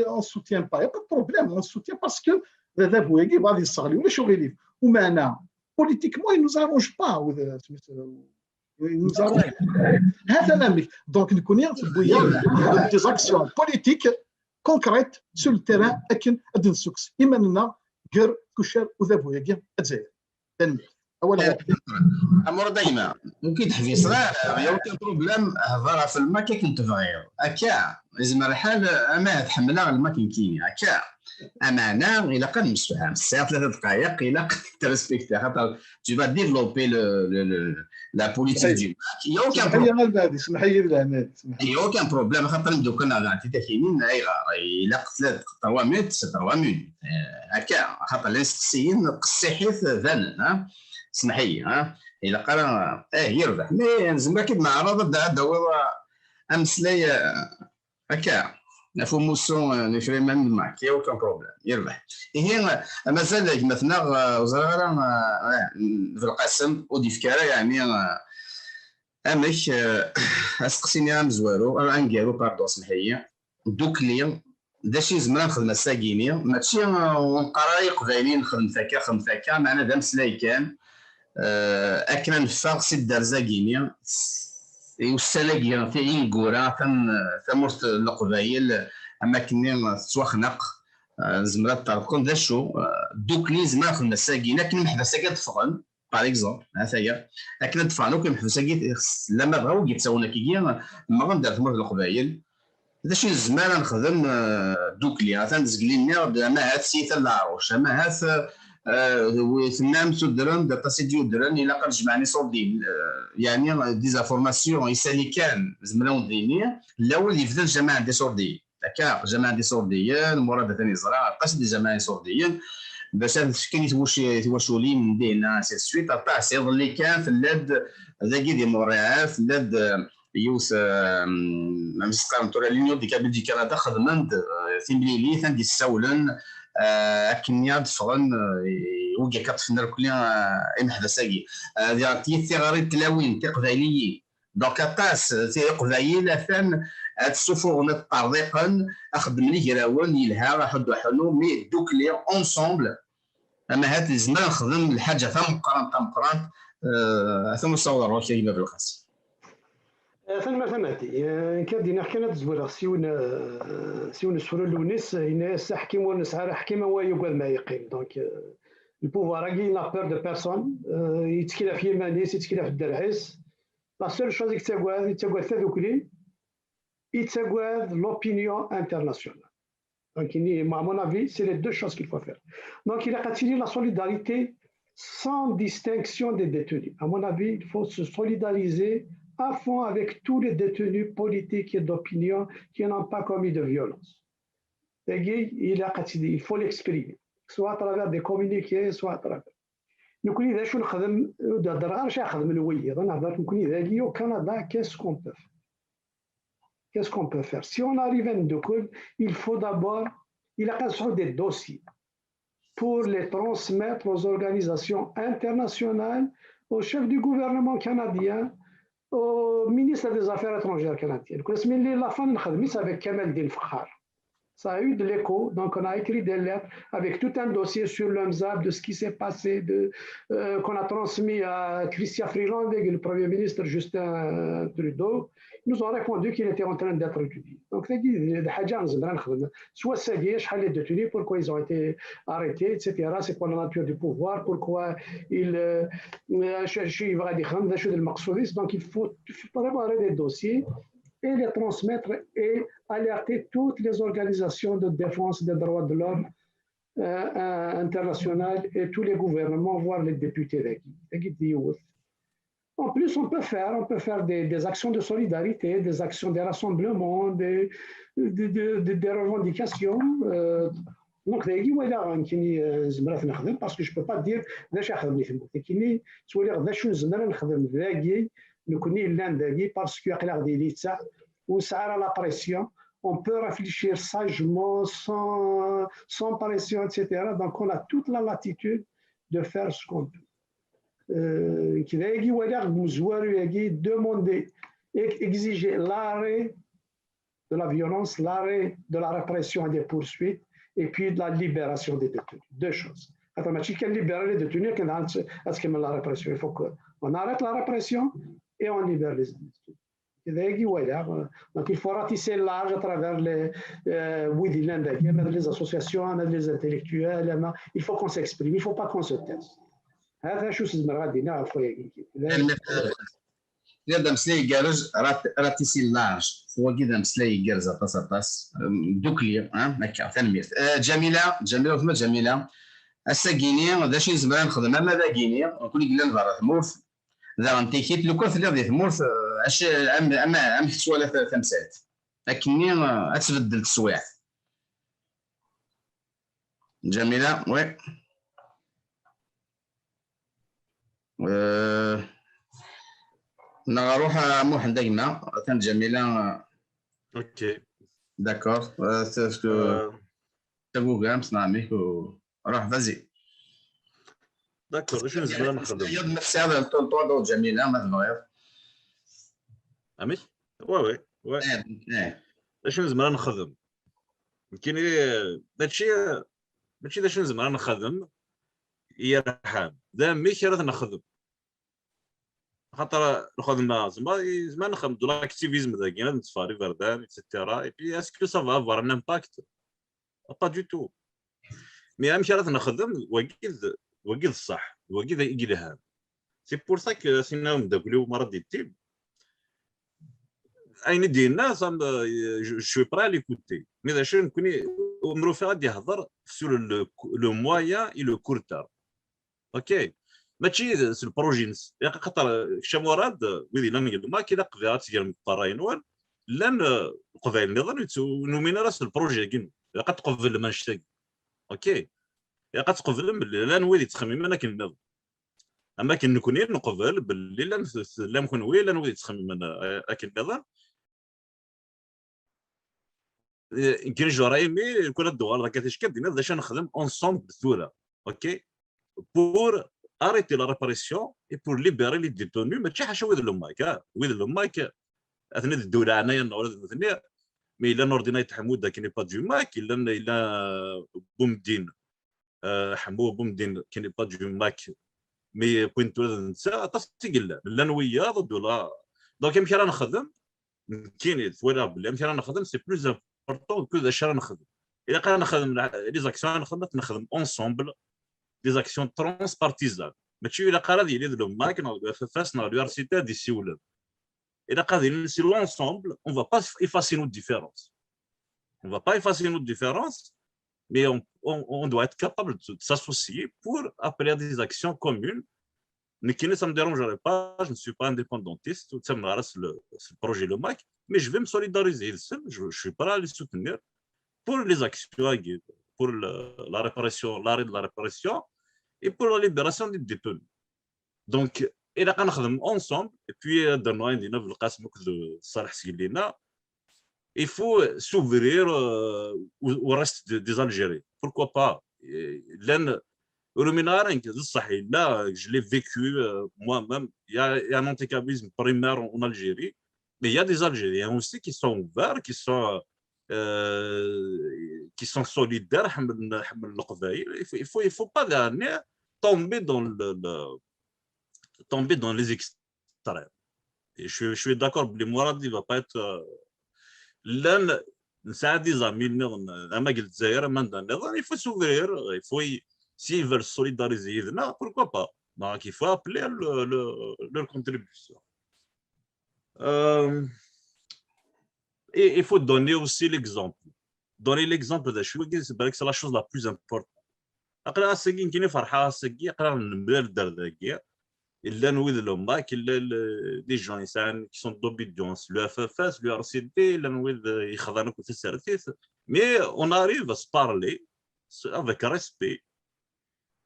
اون سوتيان با يا با بروبليم اون سوتيان باسكو هذا بويكي غادي يصغلي ولا شو غيدير ومعنا بوليتيكمون نو زارونج با هذا نامك دونك نكون بويا دي زاكسيون بوليتيك كونكريت سو التيران لكن ادن سوكس اما لنا غير كشار وذا بويكي الجزائر اولا امور دايما ممكن تحفي صغار يا كان بروبليم هضره في الماء كنت تغير هكا لازم الحال اما تحملها الماء كاين هكا امانه الا كان مسفهم الساعه 3 دقائق الا تريسبكتي خاطر tu vas développer la politique du MAC il y a aucun problème سمحي لي il y a aucun problème خاطر نبداو كنا غادي تاكينين الا قتلت 3 ميت 3 ميت هكا خاطر الاستسيين قصيحيت ذن سمحي الا قال يربح مي زعما كي نعرض دابا امسلي هكا نفو موسون نفري من معك يا وكان بروبليم يربح هي مازال مثلا وزاره في القسم ودي فكره يعني امش اسقسيني مزوارو انكارو باردون سمحيه دوك لي داشي زمان نخدم الساكيني ماشي ونقرايق غايلين نخدم ثكا معنا دا مسلاي كان اكنا نفاق سي الدرزاكيني والسلاكي في ينقورا ثمرت القبايل اما كني تواخنق زمرات طرقون ذا شو دوك لي زمان خدنا الساكينه كنا محدا ساكا تفغن باغ اكزومبل هاهي كنا دفعنو كنحفو ساكي لما بغاو يتساونا كي ما غندير ثمرت القبايل هذا شي زمان نخدم دوكلي تنزقليني ما هات سيثا العروش ما هات ثنام تدرن داتا سيديو درن الى قد جمعني صوردين يعني ديزافورماسيون يسالي كان زملاون ديني الاول يفضل الجماعه دي صورديين هكا جماعه دي صورديين مراد ثاني زرا قاس دي جماعه صورديين باش كاين تواشولين من دينا سي سويت طاع سيض اللي كان في اللاد ذاكي دي موريال في اللاد يوس مسقام تورا لينيو دي كابل دي كندا خدمند ثيمبليلي ثان دي السولن اكنيا دفغن وكا كطفنا كلنا امحدا ساقي هذه ثغاري تلاوين تقبايليين دونك طاس تي قبايل ثان السفور طريقا اخدم لي جراون يلها حد حنو مي دوك لي اونسومبل اما هاد الزمان نخدم الحاجه ثم قران ثم صور روحي في الخاص ثماتي كادينا حكينا تزوير سيون سفر لونيس هنا حكيم ونسعى حكيم هو يقول ما يقيم دونك البوفوار راكي لا بير دو بيرسون يتكلف في يمانيس يتكلف في الدرعيس لا سول شوز يتساقواد ثاذوكلي يتساقواد لوبينيون انترناسيونال دونك مع مون افي سي لي دو شوز كيل فو فير دونك il a continué la solidarité sans distinction des détenus. À mon avis, il faut se solidariser à fond avec tous les détenus politiques et d'opinion qui n'ont pas commis de violence. Il faut l'exprimer, soit à travers des communiqués, soit à travers. Nous connaissons au Canada, qu'est-ce qu'on peut faire? Qu'est-ce qu'on peut faire? Si on arrive à Ndoukoul, il faut d'abord, il a des dossiers pour les transmettre aux organisations internationales, au chef du gouvernement canadien, au ministre des Affaires étrangères canadien. La fin de avec Kamel Din Fakhar. Ça a eu de l'écho, donc on a écrit des lettres avec tout un dossier sur l'UMSAB, de ce qui s'est passé, qu'on a transmis à Chrystia Freeland et le Premier ministre Justin Trudeau. Ils nous ont répondu qu'il était en train d'être étudié. Donc, soit c'est dit, les détenus, pourquoi ils ont été arrêtés, etc. C'est quoi la nature du pouvoir, pourquoi ils. Donc, il faut préparer des dossiers et les transmettre et alerter toutes les organisations de défense des droits de l'homme internationales et tous les gouvernements, voire les députés. En plus, on peut faire des actions de solidarité, des actions de rassemblement, des revendications. Donc, parce que je ne peux pas dire parce que la pression, on peut réfléchir sagement, sans pression, etc. Donc, on a toute la latitude de faire ce qu'on peut. Demander, exiger l'arrêt de la violence, l'arrêt de la répression et des poursuites, et puis de la libération des détenus. Deux choses. Quand on libère les détenus, la répression. Il faut qu'on arrête la répression et on libère les détenus. Donc il faut ratisser large à travers les associations, les intellectuels. Il faut qu'on s'exprime, il ne faut pas qu'on se taise. هذا شو اسمه غادي نعرفوا إذا مسلاي جارج راتيسي لارج هو كذا مسلاي جارز أطاس دوكلي هكا تنمير جميلة وثم جميلة الساكيني ذا شي زمان نخدم أما ذا كيني كل قلنا برا ثمورث ذا غنتيكيت لو كان في ذي ثمورث اش أم تسوالف ثمسات لكني أتبدل التسويع جميلة وي نروح موحد دايما كانت جميله اوكي داكور ساسكو تبو كامس نعميك وروح فازي داكور شنو زعما نخدم يض نفس هذا الطونطون جميله ما تغير عمي وي شنو زعما نخدم يمكن هادشي ماشي شنو زعما نخدم هي رحام ذا ماشي راه نخدم خاطر الخدمه زعما نخدم دو لاكتيفيزم ذاك انا نتفاري فردان ايتترا اي بي اسكو سا فا افوار ان امباكت با دو تو مي ماشي راه نخدم وكيد الصح وكيد الهام سي بور سا كو سينا ندبلو مرض التيم اين ديالنا جو برا ليكوتي مي ذا شنو نكوني مروفي غادي يهضر سور لو مويان اي لو كورتر اوكي ماشي سو البروجي خاطر شموراد ويلي لان ما كاين قضيات ديال الطراينوال لان قضايا النظام نومينا راس البروجي كاين قد تقبل ما نشتاق اوكي قد تقبل لان ويلي تخمم انا كنظام اما كنكوني نقبل باللي لا نكون ويلي لان ويلي تخمم انا كنظام يمكن جوراي مي كل الدوار راه كتاش كدينا باش نخدم اونسومبل بثوره اوكي pour arrêter la répression et pour libérer les détenus ماشي حاجه ويد المايك اثناء الدوله عنايا ولا اثناء مي الا نوردينايت حمود كاين با دو ماك الا بومدين حمو بومدين كاين با دو ماك مي بوينت نسا تستقل لا نويا ضد ولا دونك يمكن راه نخدم كاين ثوره بلي يمكن راه نخدم سي بلوز امبورطون كو اش راه نخدم الا قال نخدم لي زاكسيون نخدم اونسومبل des actions transpartisanes ماشي الا قال ديالي لو ماك فاس l'université دي سيولد الا قال سي l'ensemble on va pas effacer nos différences on va pas effacer nos différences mais on doit être capable de s'associer pour appeler à des actions communes mais qui ne ça me dérangerait pas je ne suis pas indépendantiste tout ça me reste le projet le MAC mais je vais me solidariser je suis prêt à les soutenir pour les actions pour la répression l'arrêt de la répression et pour la libération des détenus. Donc, il a qu'on ensemble, et puis dans le cas de Salah Silina, il faut s'ouvrir au reste des Algériens. Pourquoi pas? Là, je l'ai vécu moi-même. Il y a un anticabisme primaire en Algérie, mais il y a des Algériens aussi qui sont ouverts, qui sont solidaires. Il faut pas tomber dans les extrêmes. Et je suis d'accord, le Mourad ne va pas être l'un des amis, il faut s'ouvrir, s'ils veulent solidariser, pourquoi pas. Donc il faut appeler leur contribution. Et il faut donner aussi l'exemple. Donner l'exemple de c'est la chose la plus importante. اقرا ساكين كاين فرحه ساكي اقرا نبدا الدرداكيا الا نويد لهماك الا دي جون انسان كي سون دوبيدونس لو اف اف اس لو ار سي دي الا نويد يخضرنك وتسرتيت مي اون اريف à se parler avec respect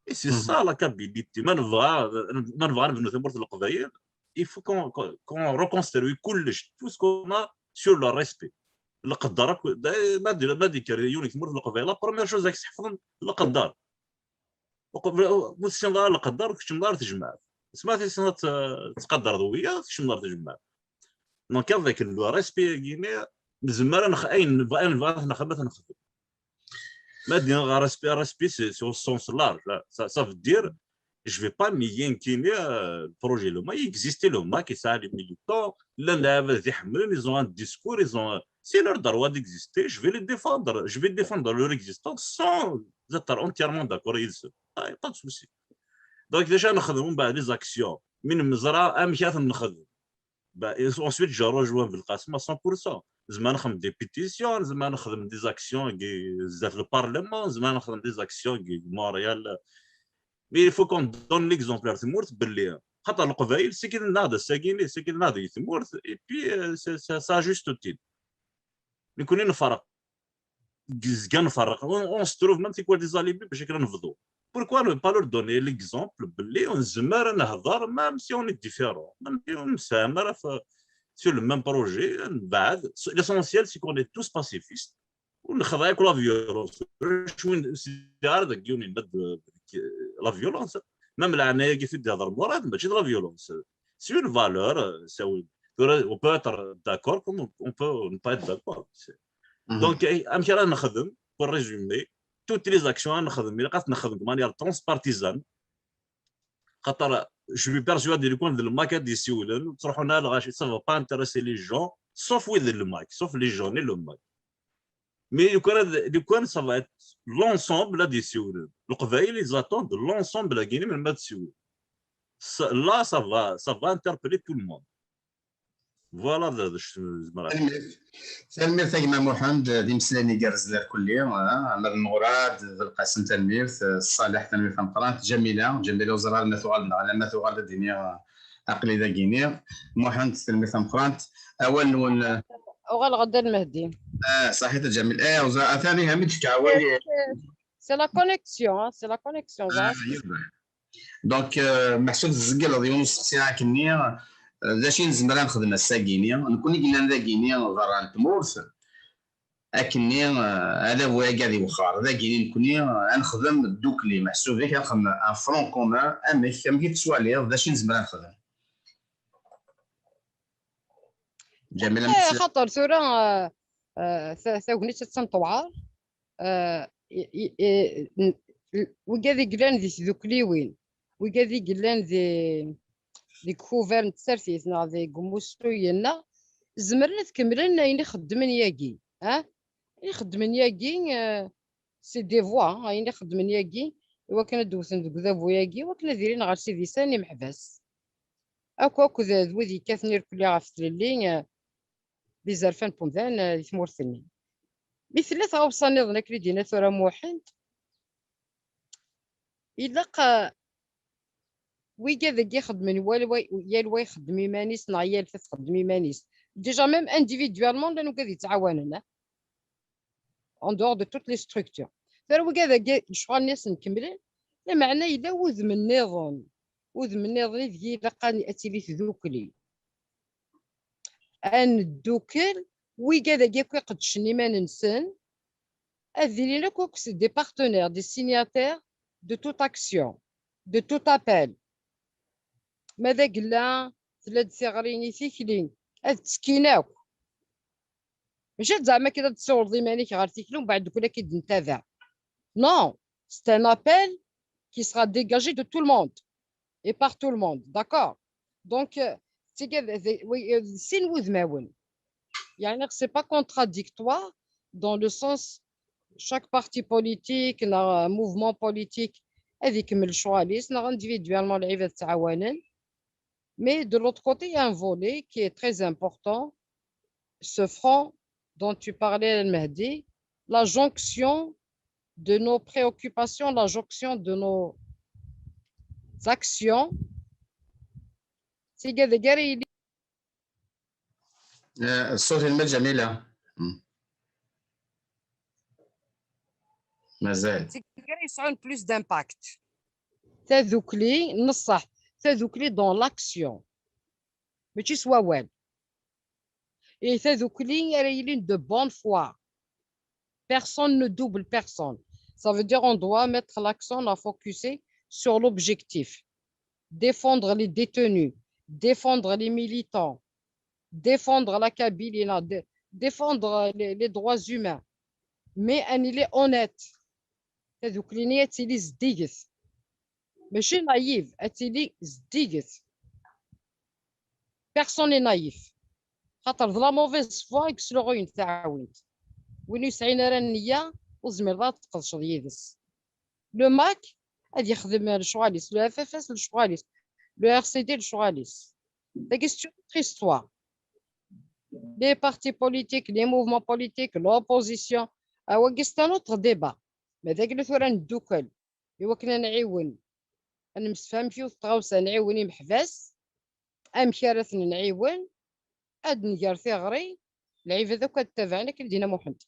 et c'est ça la capacité ما نبغى نبنوا ثمرة القضايا il faut qu'on reconstruit كلش tout ce qu'on a sur le respect القدر ما دير يونيك ثمرة القضايا لا بروميير شوز راك تحفظ القدر وش نظار القدر وش نظار تجمع سمعتي سنة تقدر ضوية وش نظار تجمع دونك افيك لو ريسبي كيني زعما اين نبغى نخدم ما دير ريسبي سو سونس لارج ça veut dire je vais pas m'inquiéter le projet le il existe le ma qui ça les militants là ils ont un discours ils ont c'est leur droit d'exister je vais les défendre je vais défendre leur existence sans être entièrement d'accord pas de souci donc déjà نخدموا بعد les actions من مزرعه امشات نخدم ensuite je rejoins بالقاسم 100% زعما نخدم دي بيتيسيون زعما نخدم دي زاكسيون بزاف البارلمان زعما نخدم دي زاكسيون مونريال مي il faut qu'on donne l'exemple ثمورت باللي خاطر القبائل ساكن ناضي ساكن ساكن ناضي ثمورت اي بي سا جوست تيل نكون نفرق كاع نفرق اون ستروف ميم تيكوا دي زاليبي باش كنا نفضوا pourquoi ne pas leur donner l'exemple باللي ونزمر نهضر ميم سي اون ديفيرون ميم نسامر sur le même projet بعد l'essentiel c'est qu'on est tous pacifistes ونخضع كل فيولونس شوين سيار داك يوني نبد لا فيولونس ميم العنايه كيف تهضر مراد ماشي لا فيولونس سي اون فالور سي on peut être d'accord comme on peut ne pas être d'accord donc امشي راه نخدم pour résumer toutes les actions نخدم الا قعدت نخدم مانيير ترانسبارتيزان خاطر je suis persuadé يكون الماك غادي يسولن تروحوا لنا الغاشي ça va pas intéresser les gens sauf with le mic sauf les gens et le mic mais لو كان ça va être l'ensemble غادي يسولن القبائل ils attendent l'ensemble la Guinée من بعد تسول là ça va interpeller tout le monde فوالا تنمير ثاقنا محمد دي مسلاني قرز لها كلية عمر المغراد القاسم تنمير الصالح تنمير فمقرات جميلة وزرار مثوغال على مثوغال الدنيا عقلي ذا كينيا محمد تنمير فمقرات أول وغال غدا المهدي صحيح جميل وزرار ثاني هميتش كعوالي سي لا كونيكسيون دونك محسوب الزقل ديال نص كنيا داشي نزمر نخدم الساكينيا نكون قلنا ذا كينيا ضران تمورس اكني هذا هو قاعد يوخر ذا كيني نكوني نخدم الدوكلي محسوب فيك نخدم ان فرون كومان امي كم كيتسوالي داشي نزمر نخدم جميله خاطر ثورة ثاغني تتنطوعار وكادي قلان ذي ذوكليوين وكادي قلان ذي كوفرن تسرتيتنا ذي قموسوينا زمرنا تكملنا يني خدمن ياكي يني خدمن ياكي سي دي فوا يني خدمن ياكي وكان دوثن ذوذابو ياكي وكنا دايرين غير سيدي ساني محبس اكو ذوذي كاثنير كلي عرفت لي بزرفان بومذان ثمورثني مثل ثلاثة أوصاني ظنك لي دينا ثورة موحد إلا ويكا ذاك يخدم يا الوا يخدم يمانيس نعيا الفاس خدم يمانيس ديجا ميم انديفيدوالمون لانه كذا يتعاوننا اون دور دو توت لي ستركتور فر ويكا ذاك شغل الناس نكملين لا معنى الا وذم النظام ذي لقاني اتيليت ذوكلي ان الدوكل ويكا ذاك يقد شني ما ننسن اذي لنا كوكس دي بارتنير دي سينياتير دو توت اكسيون دو توت ابل ماذا قلنا ثلاث ثغريني تيكلين هاد تسكيناو ماشي زعما كذا تصور ضمانيك غير تيكلون بعد كل كي نتابع نو سي ان ابل qui sera dégagé de tout le monde et par tout le monde d'accord donc c'est وذماون يعني c'est pas contradictoire dans le sens chaque parti politique un mouvement politique هذيك من الشواليس نا individuellement العباد تعاونن. Mais de l'autre côté, il y a un volet qui est très important, ce front dont tu parlais, Mahdi, la jonction de nos préoccupations, la jonction de nos actions. الصوت الماء جميلة مازال يسعون plus d'impact. تذوكلي نصح تذوكلي dans l'action ماشي سواوال. Et تذوكلي رايلين de bonne foi. Personne ne double personne. Ça veut dire on doit mettre l'accent à focuser sur l'objectif. Défendre les détenus, défendre les militants, défendre la Kabylie, défendre les droits humains. Mais il est honnête. هذوك اللي نية تيلي زديقث ماشي نايف اتيلي زديقث. بيرسون لي نايف خاطر لا موفيز فوا يكسلوغو ينتعاونت وين يسعين راه النية وزمير لا تقدش يدس. لو ماك غادي يخدم لشغاليس، لو اف اف اس لشغاليس، لو ار سي دي لشغاليس. دا كيستيون تريستوار. لي بارتي بوليتيك، لي موفمون بوليتيك، لوبوزيسيون، هو كيست ان اوتر ديبا. ماذاك اللي ثورا ندوكل إوا كنا نعيون نمسفهم فيه وتغاوسا نعيوني محباس أمكارث نعيون أد نجار ثغري العيب هذاك تابعنا كي دينا محمد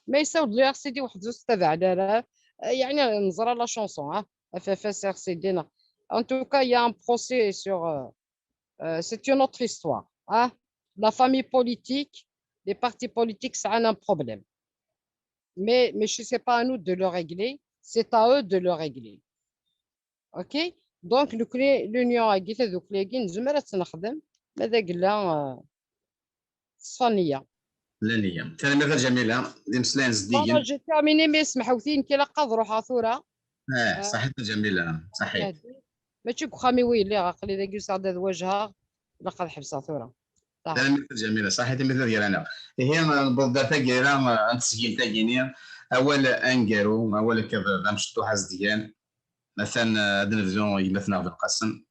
ما يساود لي سيدي واحد زوج تابعنا راه يعني نزرى لا شونسون اف اف اس ار سي دينا ان توكا يا ان بروسي سور سي اون اوتر هيستوار. لا فامي بوليتيك لي بارتي بوليتيك سا ان بروبليم. Mais ce n'est pas à nous de le régler, c'est à eux de le régler. OK? Donc, l'Union a dit que nous devons نخدم ماذا قلنا صفانية. لا نية. كلمة جميلة. دي مسلين زديقين. j'ai terminé mais سمحوثين كي لقى روحها ثورة. صحيح جميلة صحيح. ما تشوف خامي ويلي عقلي ذاك يسعد وجهها لقى حبسها ثورة. كلمة جميلة صحيح مثل ديالنا. هي بالضبط كيرا نتسجيل تاعيني أول أنجرو أول كذا نمشطو حاز ديان مثلا دنفزون يمثلنا في القسم.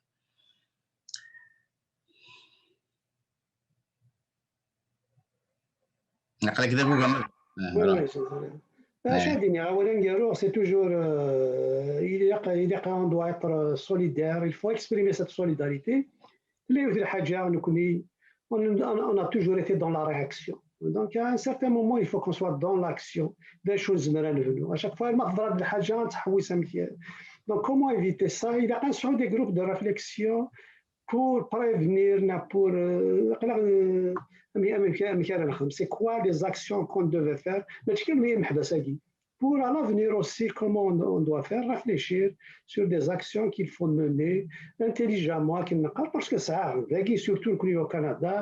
نقرا كذا بوغا. C'est toujours, on doit être solidaire, il faut exprimer cette solidarité. On a toujours été dans la réaction. Donc à un certain moment, il faut qu'on soit dans l'action des choses. À chaque fois, donc comment éviter ça? Il y a des groupes de réflexion pour prévenir, pour c'est quoi les actions qu'on devait faire. Pour à l'avenir aussi, comment on doit faire, réfléchir sur des actions qu'il faut mener intelligemment, parce que ça arrive, surtout au Canada,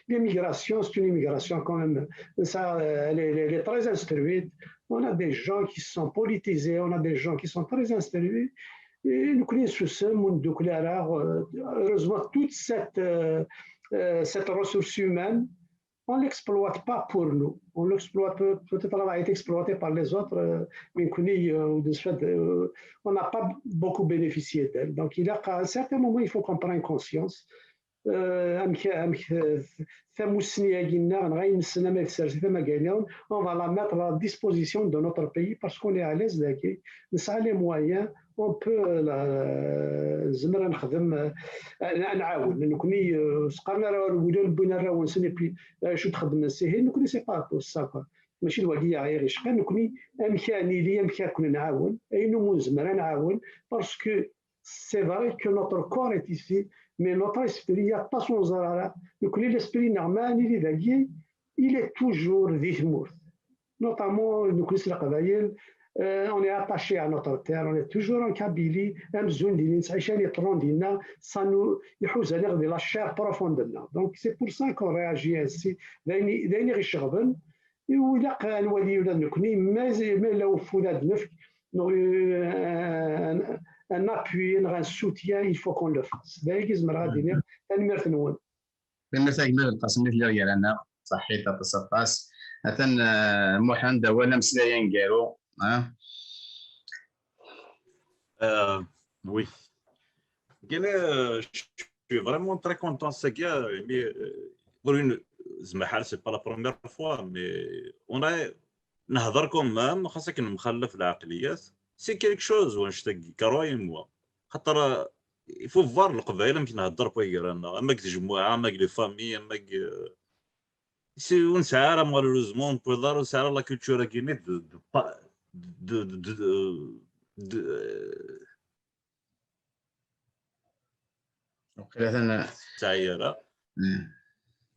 l'immigration, c'est une immigration quand même, ça, elle est très instruite. On a des gens qui sont politisés, on a des gens qui sont très instruits. Et nous connaissons heureusement toute cette ressource humaine. On ne l'exploite pas pour nous. On l'exploite, peut-être elle va être exploitée par les autres, mais on n'a pas beaucoup bénéficié d'elle. Donc, il y a à un certain moment, il faut qu'on prenne conscience. On va la mettre à la disposition de notre pays parce qu'on est à l'aise d'agir. Nous avons les moyens, on peut نعاون نكوني سقرنا الولاد بنا راه ونسني بي شو تخدم السهل نكوني سي با السفر ماشي الوديعه غير شقا نكوني امكاني لي امكان كون نعاون اينو منزمر نعاون باسكو سي فري كو نوتر كور ايت ايسي مي نوتر اسبري يا با سون زراره نكوني لاسبري نورمال اللي داكي il est toujours ذي ثمور نوطامون نكوني سلا قبايل. On est attaché à notre terre, on est toujours en Kabylie, ça nous la chair profonde. Donc c'est pour ça qu'on réagit ainsi. Un appui, un soutien, il faut qu'on le fasse. صحيح تصفاس مثلا محن دولا مسلايين قالوا oui. Je suis vraiment très content, Sagia. Bruno, زعما حال سي با لا بروميير فوا مي اون نهضركم مام خاصك مخلف العقليات سي كيلك شوز ونشتاق كرويم خاطر يفو فوار القبائل يمكن نهضر بوير انا اما تجمعها اما لي فامي اما سي ونسعى مالوروزمون بودار ونسعى لا كولتور كيني وقيلا تعيرة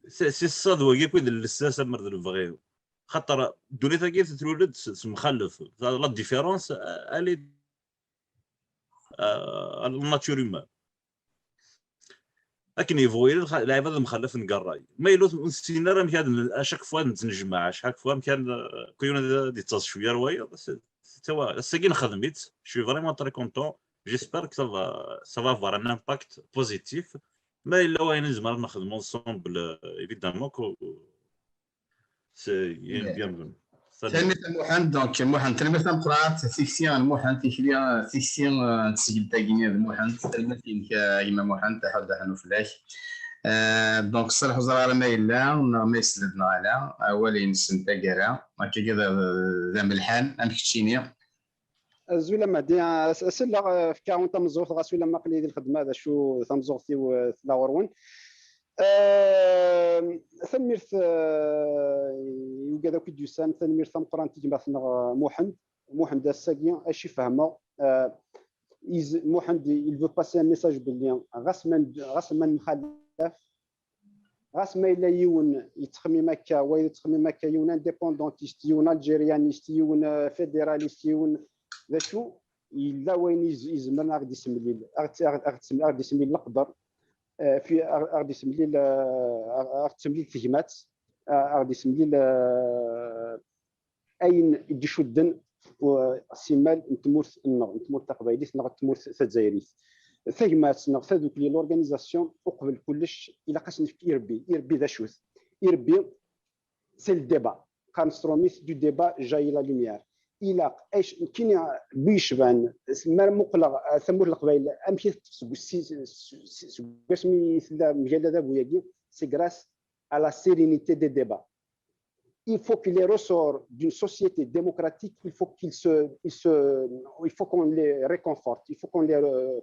سي الصاد هو كيف الساسه مرد البغيو خاطر الدنيا كي تتولد مخلف لا ديفيرونس الي الناتور هيومان لكن يفوي اللعيبه مخلف نقراي ما يلو نسينا راه كان اشاك فوا نتنجمع شحال فوا كان كيونا دي تصاص شويه روايه بس توا ساكين خدمت شوي فريمون تري كونتون جيسبر كو سافا فوار ان امباكت بوزيتيف ما الا وين زعما نخدموا انصومبل ايفيدامون سي بيان ثاني محمد دونك محمد تلمي قرات سيكسيون محمد تيشلي سيكسيون تسجل تاكيني محمد تلمي كيما محمد تحاول حنو فلاش دونك الصالح وزرار ما إلا ما يسلدنا على أولين سنتا كرا هكا كذا ذا ملحان أنا كتشيني زولا ما دي سلا في كاون تمزوغ غاسولا ما قليل الخدمه هذا شو تمزوغتي وثلا ورون ثمرت يوجد كي دوسان ثمرت ثم قران تيجي مثلا محمد الساقي اشي فهمه محمد il veut passer un message باللي غاس من مخالف غاس ما الا يون يتخمي مكه ولا يتخمي مكه يون انديبوندونتيست يون الجيريانيست يون فيدراليست يون ذا شو الا وين يزمرنا غادي يسمي غادي يسمي القدر في غادي يسمي التهمات غادي يسمي اين يجي شدن وسيمال نتمورث نتمورث تقبايليت نتمورث تجزائريت ثجمات نغ ذوك لي لورغانيزاسيون وقبل كلش الا خاص يربي ذا شوز يربي سي الديبا كانستروميس دو ديبا جاي لا لوميير الى ايش كاين بيشبان مقلق ثمور القبائل امشي سمي مجال هذا بوياكي سي غراس à la sérénité des débats. Il faut que les ressorts d'une société démocratique, il faut qu'on les réconforte, il faut qu'on les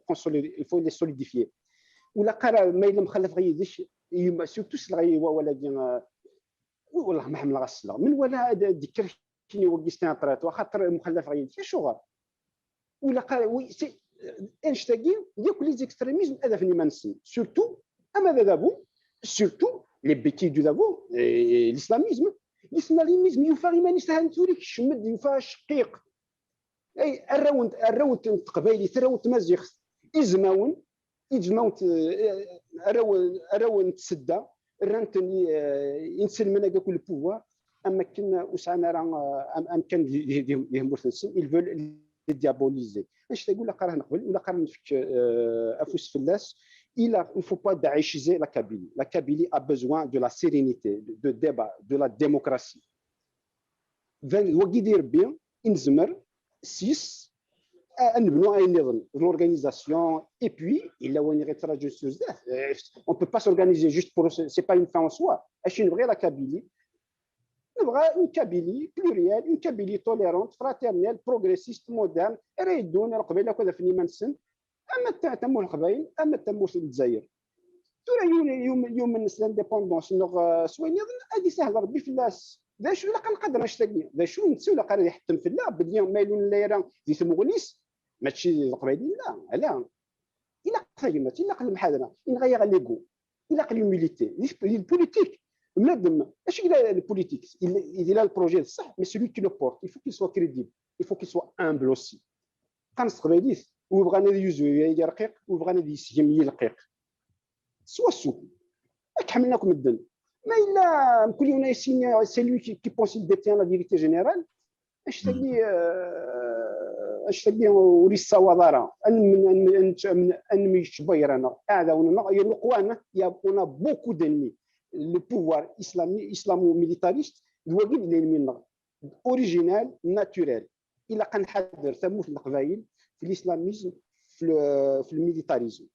consolide, il faut les solidifier. ولا قرا ما الا مخلف غيديش سورتو سلغي ولا ديال والله ما حمل غسلا من ولا ذكر كي وقيستان طرات وخاطر مخلف غيديش شو غير ولا قرا وي سي انشتاغي ديك لي زيكستريميزم هذا فني ما نسمي سورتو اما هذا دابو سورتو لي بيتي دو دابو الاسلاميزم يفا ما نستهانتوريك شمد يفا شقيق اي الراوند قبايلي الراوند مزيخ يجمعون راون تسدى رانت ينسل من كل بوفوار اما كنا وسعنا راه كان يهمو السن يفول ديابوليزي اش تقول لك راه نقبل ولا قرا نفك افوس فلاس il ne faut pas daïchiser la Kabylie. La Kabylie a besoin de la sérénité, de débat, de la démocratie. وقيدير بيان نزمر 6 نبنوا اي نظام l'organisation et puis il a وين يتراجع بزاف on peut pas s'organiser juste pour c'est pas une fin en soi اش نبغي لا كابيلي نبغى une Kabylie plurielle une Kabylie tolérante fraternelle progressiste moderne راه يدون القبيله كذا فني منسن اما تمو القبائل اما تمو الجزائر ترى يوم الناس الانديبوندونس نغ سويني هذه سهله ربي فلاس ذا شو لا كنقدر نشتاقي ذا شو نتسو لا قال يحتم في الله بدي مايلون ليران دي تمغنيس ماشي القبائل لا الا فهمت الا قل محاضره ان غير ليغو الا قل الميليتي البوليتيك بنادم اش قال البوليتيك il a le projet صح mais celui qui le porte il faut qu'il soit crédible il faut qu'il soit humble aussi قنص قبائلي وبغانا يوزو يا رقيق وبغانا يسجم يلقيق سوا السوق كحملناكم الدن ما الا كل يوم يسين سي لوي كي بونسي ديتيان لا فيريتي جينيرال اش تلي وريس وضاره ان ميشبير انا هذا ونقوانا يابونا بوكو دنمي لو بوفوار اسلامو ميليتاريست الوغيد اللي من اوريجينال ناتوريل الا كنحضر ثموت القبائل في الاسلاميزم في الميليتاريزم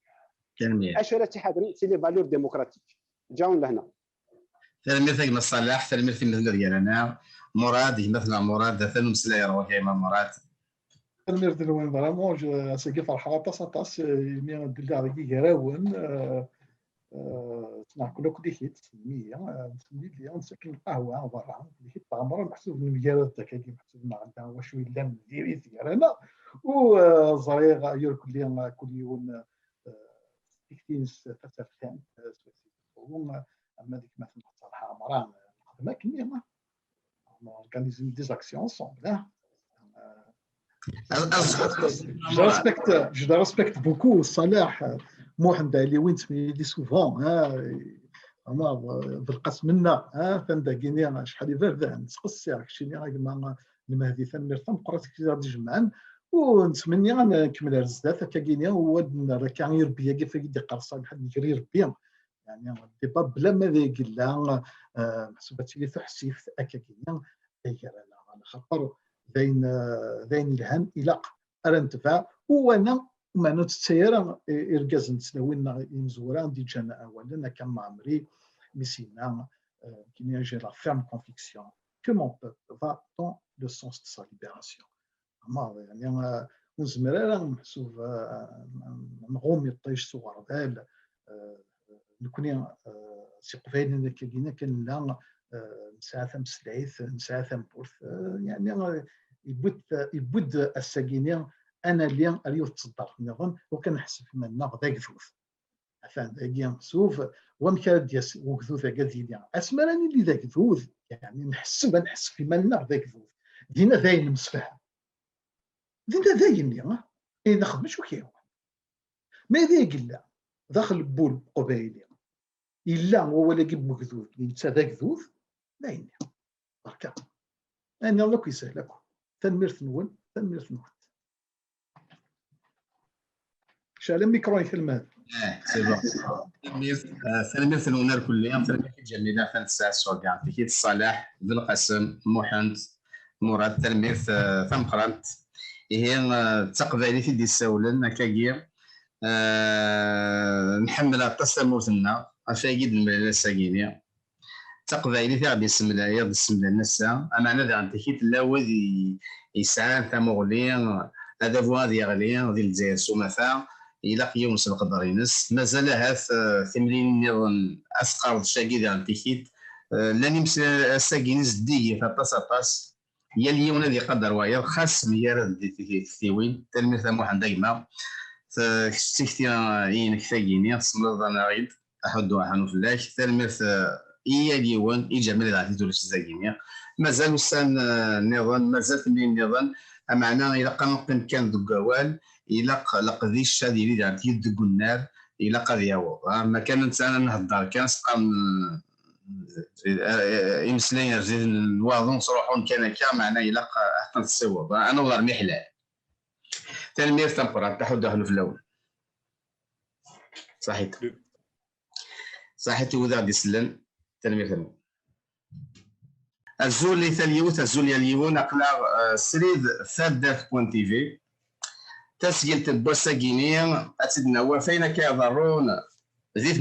جميل اش راه تحضري سي لي فالور ديموكراتيك جاون لهنا تلميذ كيما صلاح تلميذ في مثل ديالنا مراد مثلا مراد ثاني مسلاي راه كيما مراد تلميذ دلوين فريمون سيكي فرحة طاس مي دلي على كراون تناكلو كل شيء تسميه تسمي لي نسكن قهوه برا اللي طامر محسوب المجالات كي محسوب ما عندها واش ولا ندير ديالنا وزريغ يركل لي كل يوم تكتينس فتفهم اما ديك مثلا صراحه مران ما كاين ما اورغانيزي دي زاكسيون انصومبل je respecte beaucoup صلاح محمد اللي وين تسمي سوفون انا بالقسم منا فندقيني شحال يبرد نسقسي شي ما المهدي ثمر ثم قرات كثير جمعان ونتمنى نكمل الزدات كاينيا هو راه كان يربي كيف يدي قرصه بحال يجري ربي يعني الديبا بلا ما يقول لها محسوبات لي تحسيف كاينيا هي على خاطر ذين الهن الى ارنتفع وانا ما نتسير ارجاز نتسناوينا ينزورا دي جانا اولا كان معمري ميسينا كي j'ai la ferme conviction que mon peuple va dans le sens de sa libération. يعني ونزمر محسوب نغوم يطيش صغار دال نكوني سي قبيل كاينه كان لا مساعه مسلعيث مساعه مبورث يعني يبد الساكينه انا اللي اريد تصدر نظن وكنحسب منا غدا كذوث عفان داكيا سوف ومكان ديال وكذوث كذا اسما راني اللي ذاك كذوث يعني نحس في مالنا غدا كذوث دينا ذاين المسفح دينا ذاين اللي نخدم شو كيهو ما ذاك لا داخل بول قبيلي الا هو لا كيب مكذوث ينسى ذاك كذوث ذاين بركا انا الله كيسهل لكم تنميرث نون تنميرث نون شال الميكرو يكلم سي بون تلميذ الونر كليا تلميذ جميله في الساعه السوداء في كيت الصلاح ذو القسم محمد مراد تلميذ ثم قرنت هي تقبالي في دي السولن كاكير نحمل التساموثنا افايد الملاله الساكينيه تقبالي في غادي السملايه السمله النساء اما انا عند كيت لا ودي يسعى ثمغلي هذا فوا ديال الجزائر سومفا الى قيوم القدر ينس مازال هاث ثمرين نظن اسقر شاكي ديال تيكيت لاني مسا ساكينيز دي فطاس هي اليوم الذي قدر واير خاص ميار دي ثيوين تلميذ محمد دايما تكتي ين كثايني صمد انا غيد احد وحنو فلاش تلميذ هي اليوم يجمل العديد ولا ساكيني مازال وسان نظن مازال ثمرين نظن معنا الى قنقن كان دوكوال الى لقدي الشادي ديال يد النار الى قد يعوض ما كان انا نهضر كان سقام يمسلين رزيد الواضون صروحون كان كا معنا الى حتى تصوب انا والله رمي حلال تنمير تمبرا تحو دخلوا في الاول صحيت وذا غادي يسلم تنمير ثاني الزول اللي ثاليوت الزول ياليون اقلا سريد ثاد بوان تي في تسجيل تبوسا كينيا اتدنا وفينا كيضرون زيت